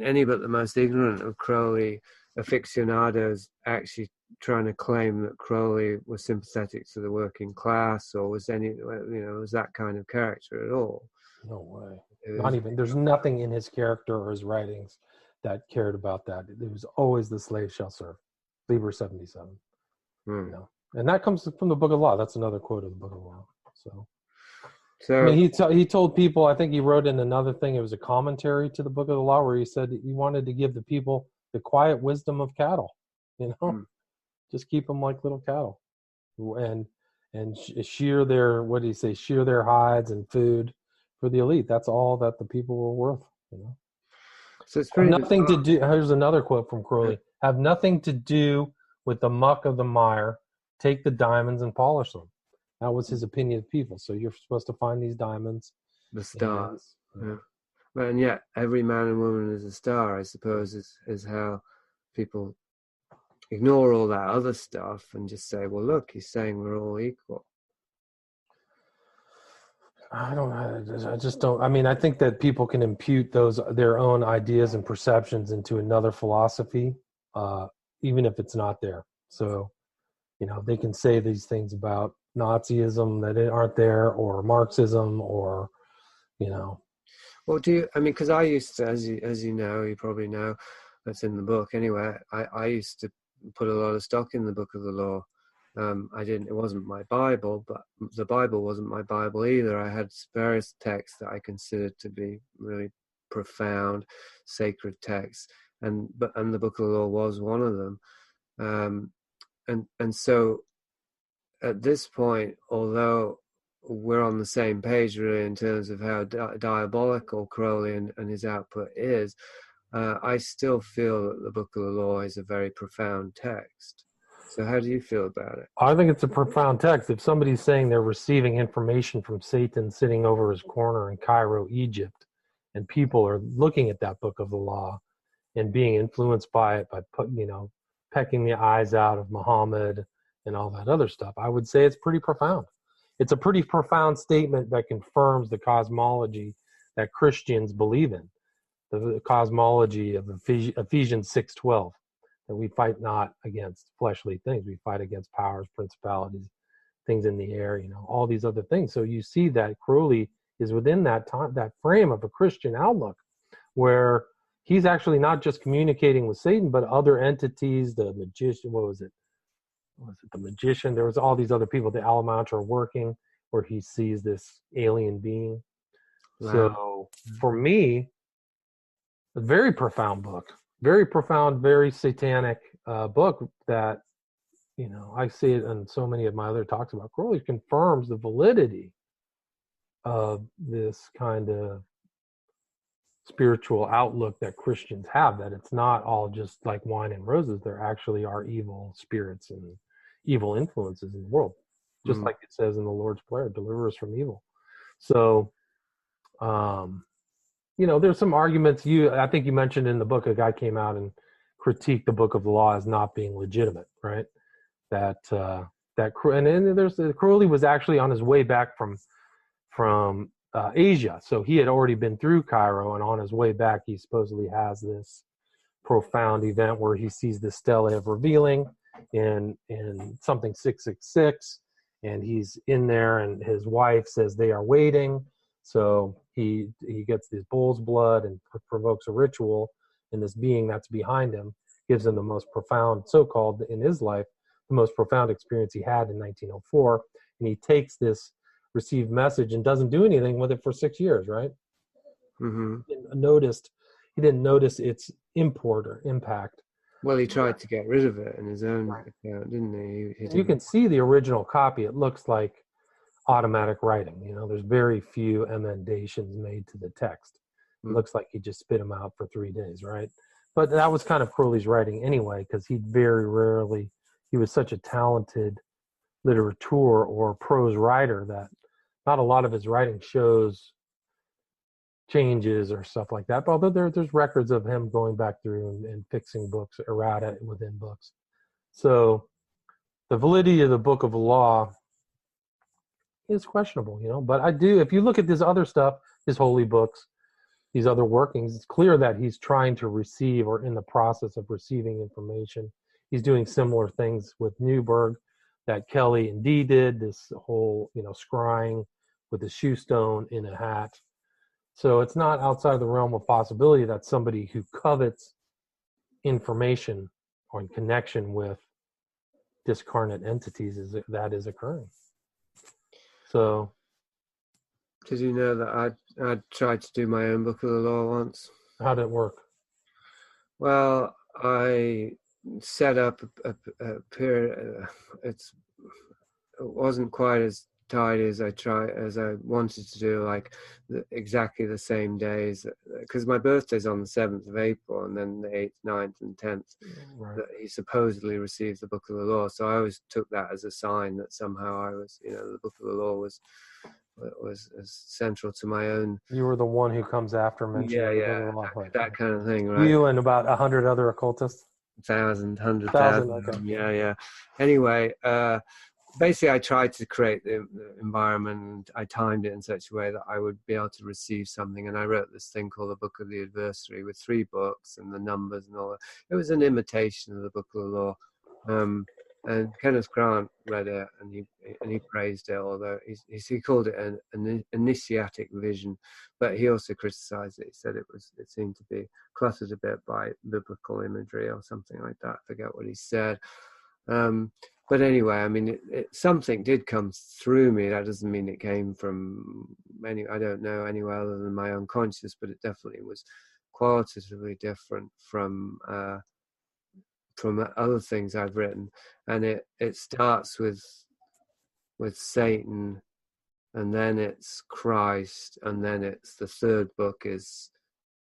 any but the most ignorant of Crowley aficionados actually trying to claim that Crowley was sympathetic to the working class or was that kind of character at all. No way. Not even. There's nothing in his character or his writings that cared about that. It was always the slave shall serve, Liber 77. And that comes from the Book of Law. That's another quote of the Book of Law. So he told people, I think he wrote in another thing, it was a commentary to the Book of the Law, where he said he wanted to give the people the quiet wisdom of cattle, just keep them like little cattle and shear their, what did he say, shear their hides and food for the elite. That's all that the people were worth, So it's pretty nothing to do. Here's another quote from Crowley: "Have nothing to do with the muck of the mire. Take the diamonds and polish them." That was his opinion of people. So you're supposed to find these diamonds, the stars. And yet, every man and woman is a star, I suppose, is how people ignore all that other stuff and just say, "Well, look, he's saying we're all equal." I just don't. I think that people can impute their own ideas and perceptions into another philosophy, even if it's not there. So, they can say these things about Nazism that aren't there, or Marxism, or, Well, because I used to, as you know, you probably know, that's in the book anyway, I used to put a lot of stock in the Book of the Law. It wasn't my Bible, but the Bible wasn't my Bible either. I had various texts that I considered to be really profound, sacred texts, and the Book of the Law was one of them. And so at this point, although we're on the same page really in terms of how diabolical Crowley and his output is, I still feel that the Book of the Law is a very profound text. So how do you feel about it? I think it's a profound text. If somebody's saying they're receiving information from Satan sitting over his corner in Cairo, Egypt, and people are looking at that Book of the Law and being influenced by it, by pecking the eyes out of Muhammad and all that other stuff, I would say it's pretty profound. It's a pretty profound statement that confirms the cosmology that Christians believe in, the cosmology of Ephesians 6:12, that we fight not against fleshly things. We fight against powers, principalities, things in the air, all these other things. So you see that Crowley is within that time, that frame of a Christian outlook, where he's actually not just communicating with Satan, but other entities, the magician, what was it? Was it the magician? There was all these other people, the Alamantra working, where he sees this alien being. Wow. So for me, a very profound book, very profound, very satanic book that, I see it in so many of my other talks about Crowley, confirms the validity of this kind of spiritual outlook that Christians have, that it's not all just like wine and roses. There actually are evil spirits and evil influences in the world, just like it says in the Lord's Prayer, deliver us from evil. So, there's some arguments. I think you mentioned in the book, a guy came out and critiqued the Book of the Law as not being legitimate, right? Crowley was actually on his way back from Asia, so he had already been through Cairo, and on his way back, he supposedly has this profound event where he sees the stele of revealing in something 666, and he's in there, and his wife says they are waiting. So he gets this bull's blood and provokes a ritual, and this being that's behind him gives him the most profound, so-called, in his life, the most profound experience he had in 1904. And he takes this received message and doesn't do anything with it for 6 years, right? Mm-hmm. He didn't notice its import or impact. Well, he tried to get rid of it in his own account, didn't he? You can see the original copy. It looks like automatic writing. There's very few emendations made to the text. It looks like he just spit them out for 3 days, right? But that was kind of Crowley's writing anyway, because he was such a talented literateur or prose writer that not a lot of his writing shows changes or stuff like that. But although there's records of him going back through and fixing books, errata within books. So the validity of the Book of the Law is questionable, But if you look at this other stuff, his holy books, these other workings, it's clear that he's trying to receive or in the process of receiving information. He's doing similar things with Newberg that Kelly and Dee did, this whole, scrying with the shoe stone in a hat. So it's not outside the realm of possibility that somebody who covets information or in connection with discarnate entities that is occurring. So, did you know that I tried to do my own Book of the Law once? How did it work? Well, I set up a period. It wasn't quite as tidy as I wanted to do, like exactly the same days, because my birthday's on the 7th of April, and then the 8th, 9th, and 10th, that he supposedly received the Book of the Law. So I always took that as a sign that somehow I was, the Book of the Law was central to my own. You were the one who comes after mentioning that kind of thing, right? You and about 100 other occultists? 100,000. Okay. Yeah. Anyway, basically, I tried to create the environment, and I timed it in such a way that I would be able to receive something. And I wrote this thing called the Book of the Adversary with 3 books and the numbers and all that. It was an imitation of the Book of the Law. And Kenneth Grant read it, and he praised it, although he called it an initiatic vision, but he also criticized it. He said it seemed to be cluttered a bit by biblical imagery or something like that. I forget what he said. But anyway, I mean, something did come through me. That doesn't mean it came from I don't know, anywhere other than my unconscious, but it definitely was qualitatively different from other things I've written. And it starts with Satan, and then it's Christ, and then it's the third book is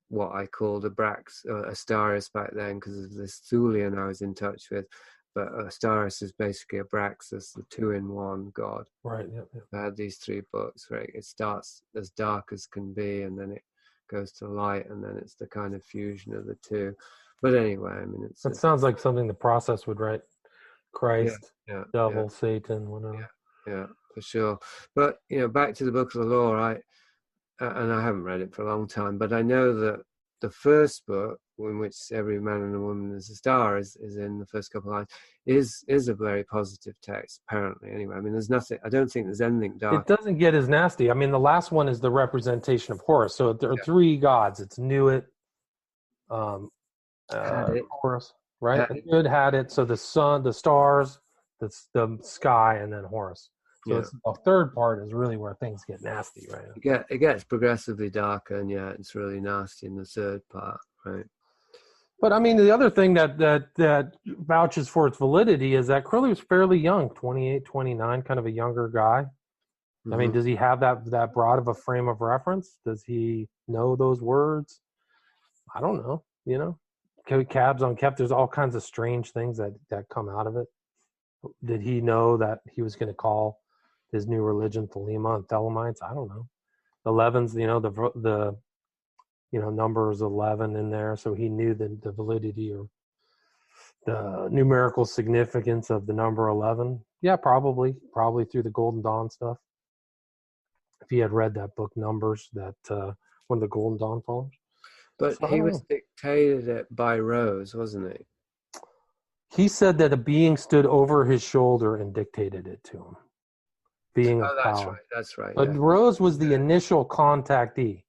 what I called Astarius back then, because of this Thulian I was in touch with. But Astarius is basically Abraxas, the 2-in-1 God. Right. Yeah. I had these 3 books, right? It starts as dark as can be, and then it goes to light, and then it's the kind of fusion of the two. But anyway, I mean, it sounds like something the process would write. Christ, devil, Satan, whatever. Yeah, for sure. But back to the Book of the Law, and I haven't read it for a long time, but I know that the first book, in which every man and a woman is a star, is in the first couple of lines, is a very positive text, apparently. Anyway, I mean, there's nothing. I don't think there's anything dark. It doesn't get as nasty. I mean, the last one is the representation of Horus. So there are three gods. It's Nuit, Had it. Horus, right? Had it. Nuit had it. So the sun, the stars, the sky, and then Horus. So it's, the third part is really where things get nasty, right? It gets progressively darker, and it's really nasty in the third part, right? But I mean, the other thing that vouches for its validity is that Crowley was fairly young, 28, 29, kind of a younger guy. I mean, does he have that broad of a frame of reference? Does he know those words? I don't know. You know, cabs on kept. There's all kinds of strange things that come out of it. Did he know that he was going to call his new religion Thelema and Thelemites? I don't know. 11's, you know, the number is 11 in there, so he knew the validity or the numerical significance of the number 11. Yeah, probably through the Golden Dawn stuff. If he had read that book, Numbers, that one of the Golden Dawn followers. But so he was dictated it by Rose, wasn't he? He said that a being stood over his shoulder and dictated it to him. Being of power. That's right. But Rose was the initial contactee.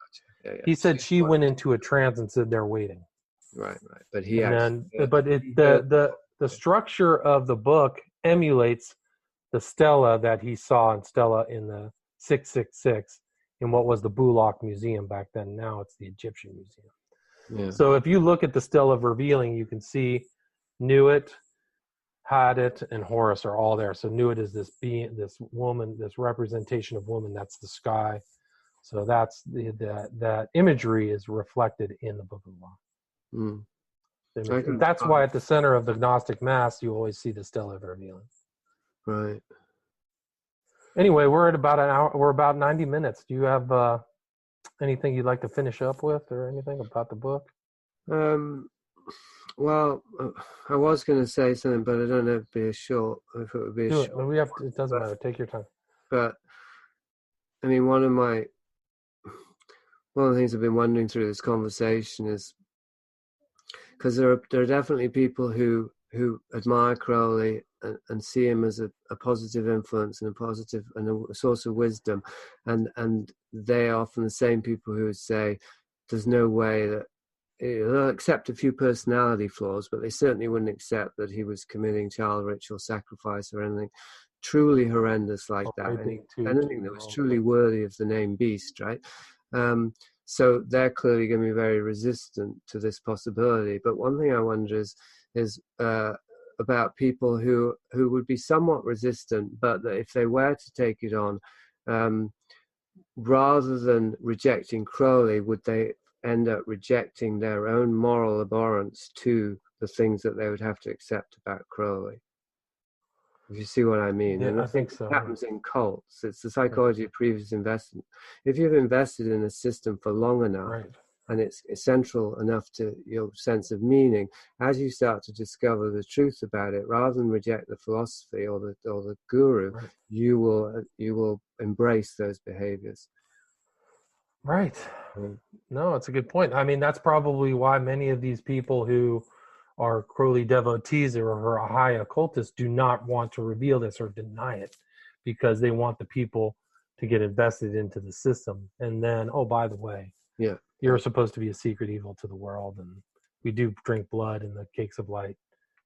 Yeah. He said she went into a trance and said they're waiting. Right. But the structure of the book emulates the stela that he saw in the 666 in what was the Bulak Museum back then. Now it's the Egyptian Museum. Yeah. So if you look at the stela of revealing, you can see Nuit, Hadit, and Horus are all there. So Nuit is this being, this woman, this representation of woman. That's the sky. So that's that imagery is reflected in the Book of Law. That's why at the center of the Gnostic Mass you always see the stela of revealing. Right. Anyway, we're at about an hour. We're about 90 minutes. Do you have anything you'd like to finish up with, or anything about the book? Well, I was going to say something, but I don't know if it would be a short. It doesn't matter. Take your time. But I mean, one of the things I've been wondering through this conversation is because there are definitely people who admire Crowley and see him as a positive influence and a source of wisdom, and they are often the same people who would say there's no way that they'll accept a few personality flaws, but they certainly wouldn't accept that he was committing child ritual sacrifice or anything truly horrendous like that. Anything that was truly worthy of the name beast, right? So they're clearly going to be very resistant to this possibility. But one thing I wonder is about people who would be somewhat resistant, but that if they were to take it on, rather than rejecting Crowley, would they end up rejecting their own moral abhorrence to the things that they would have to accept about Crowley? If you see what I mean. Yeah, and I think so. It happens in cults. It's the psychology of previous investment. If you've invested in a system for long enough, and it's central enough to your sense of meaning, as you start to discover the truth about it, rather than reject the philosophy or the guru, you will embrace those behaviors. Right. No, it's a good point. I mean, that's probably why many of these people who are Crowley devotees or high occultists do not want to reveal this or deny it, because they want the people to get invested into the system. And then, oh, by the way, you're supposed to be a secret evil to the world, and we do drink blood and the cakes of light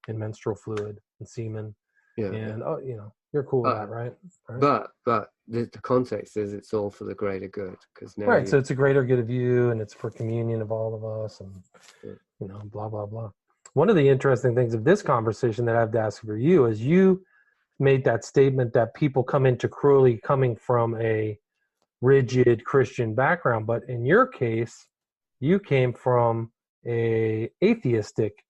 and menstrual fluid and semen. You're cool with that, right? But the context is it's all for the greater good, because now so it's a greater good of you, and it's for communion of all of us, and blah blah blah. One of the interesting things of this conversation that I have to ask for you is you made that statement that people come into Crowley coming from a rigid Christian background, but in your case, you came from a atheistic,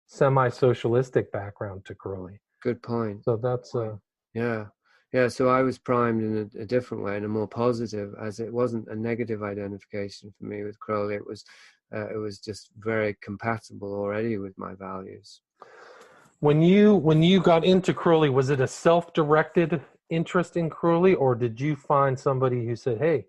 semi-socialistic background to Crowley. Good point. So that's so I was primed in a different way, in a more positive, as it wasn't a negative identification for me with Crowley. It was just very compatible already with my values. When you got into Crowley, was it a self-directed interest in Crowley, or did you find somebody who said, "Hey,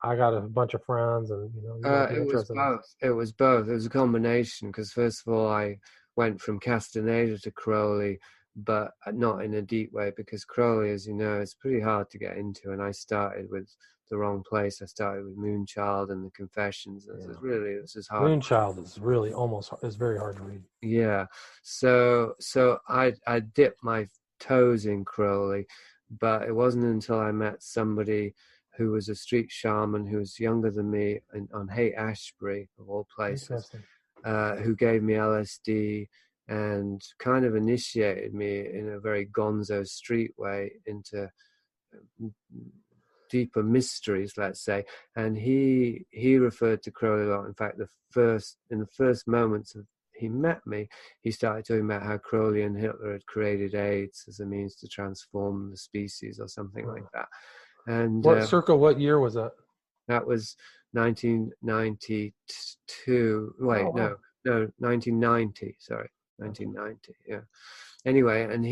I got a bunch of friends, and you might be It was interested in this. both. It was both. It was a combination because first of all, I went from Castaneda to Crowley, but not in a deep way because Crowley, as you know, is pretty hard to get into. And I started with the wrong place. I started with Moonchild and the Confessions. This is hard. Moonchild is really is very hard to read. Yeah. So I dipped my toes in Crowley, but it wasn't until I met somebody who was a street shaman who was younger than me on Haight-Ashbury, of all places, who gave me LSD and kind of initiated me in a very gonzo street way into deeper mysteries, let's say. And he referred to Crowley a lot. In fact, in the first moments of he met me, he started talking about how Crowley and Hitler had created AIDS as a means to transform the species or something like that. And what year was that? That was 1992. Wait, no, 1990. Sorry, 1990. Yeah. Anyway, and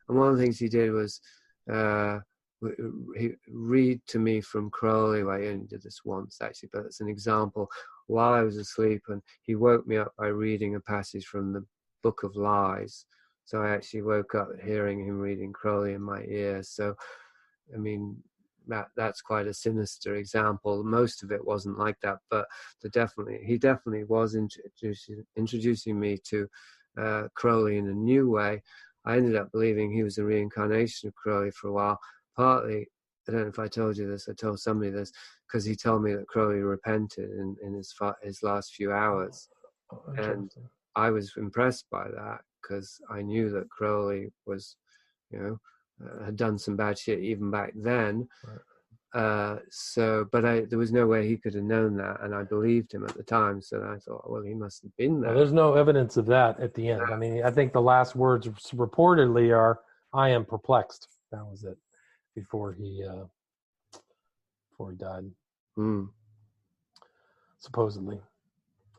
one of the things he did was he read to me from Crowley. Well, he only did this once actually, but it's an example. While I was asleep, and he woke me up by reading a passage from the Book of Lies. So I actually woke up hearing him reading Crowley in my ear. So, I mean, that's quite a sinister example. Most of it wasn't like that, but he definitely was introducing me to Crowley in a new way. I ended up believing he was a reincarnation of Crowley for a while. Partly, I don't know if I told you this, I told somebody this, because he told me that Crowley repented in his last few hours. And I was impressed by that because I knew that Crowley was, had done some bad shit even back then. Right. But there was no way he could have known that, and I believed him at the time. So I thought, well, he must have been there. Well, there's no evidence of that at the end. I mean, I think the last words reportedly are, "I am perplexed." That was it before he died, supposedly.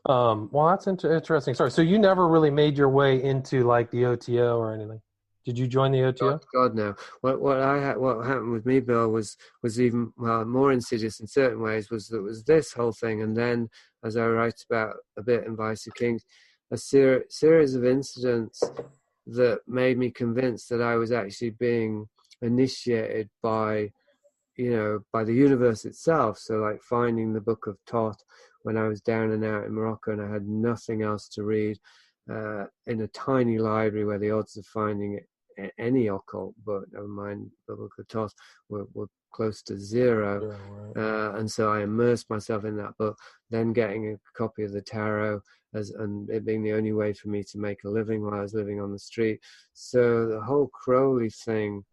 Well, that's interesting. Sorry, so you never really made your way into like the OTO or anything? Did you join the OTO? God, no. What happened with me, Bill, was even more insidious in certain ways. Was this whole thing, and then, as I write about a bit in Vice of Kings, a series of incidents that made me convinced that I was actually being initiated by the universe itself. So, like finding the Book of Thoth when I was down and out in Morocco, and I had nothing else to read, in a tiny library where the odds of finding any occult book, never mind the Book of Thoth, were close to zero. Yeah, right. And so I immersed myself in that book, then getting a copy of the tarot, and it being the only way for me to make a living while I was living on the street. So the whole Crowley thing,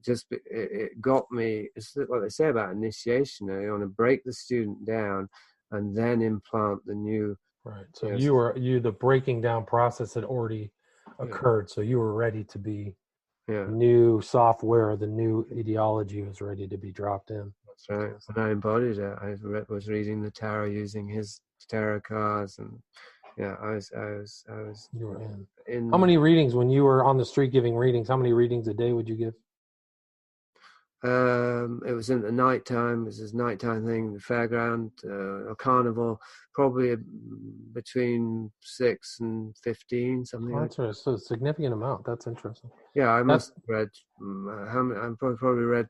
it got me. It's what they say about initiation. You want to break the student down and then implant the new. Right. So the breaking down process had already occurred. So you were ready to be new software. The new ideology was ready to be dropped in. That's right. And I embodied it. I was reading the tarot using his tarot cards, and I was. You were in. How many readings when you were on the street giving readings? How many readings a day would you give? It was in the nighttime. It was this nighttime thing, the fairground, a carnival, probably between 6 and 15, something like that. So a significant amount. That's interesting. Yeah, I must have read. I probably read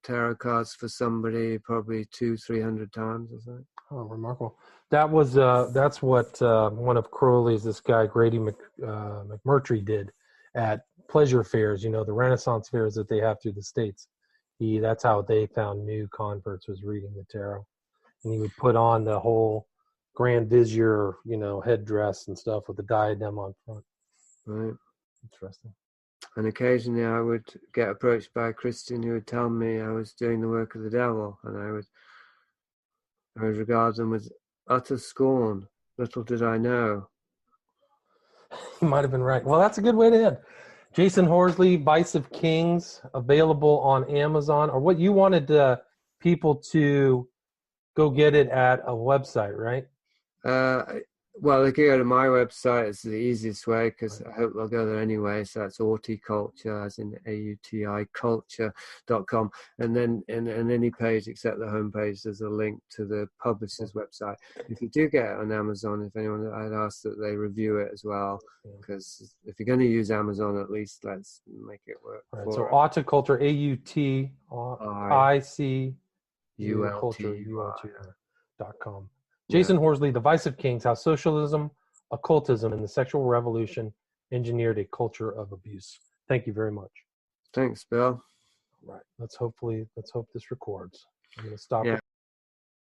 tarot cards for somebody probably 200-300 times or something. Oh, remarkable! That's what one of Crowley's, this guy Grady McMurtry, did at pleasure fairs. The Renaissance fairs that they have through the States. That's how they found new converts, was reading the tarot, and he would put on the whole Grand Vizier, headdress and stuff with the diadem on front. Right. Interesting. And occasionally I would get approached by a Christian who would tell me I was doing the work of the devil, and I would regard them with utter scorn. Little did I know. You might have been right. Well, that's a good way to end. Jasun Horsley, Vice of Kings, available on Amazon, or what you wanted people to go get it at a website, right? Well, they can go to my website. It's the easiest way because I hope they'll go there anyway. So that's Horticulture, as in AUTI culture.com. And then in any page except the homepage, there's a link to the publisher's website. If you do get it on Amazon, if anyone, I'd ask that they review it as well. Because if you're going to use Amazon, at least let's make it work. Right. So Author, AUTICULTURE.com. Jasun Horsley, The Vice of Kings, How Socialism, Occultism, and the Sexual Revolution Engineered a Culture of Abuse. Thank you very much. Thanks, Bill. All right. Let's hope this records. I'm going to stop.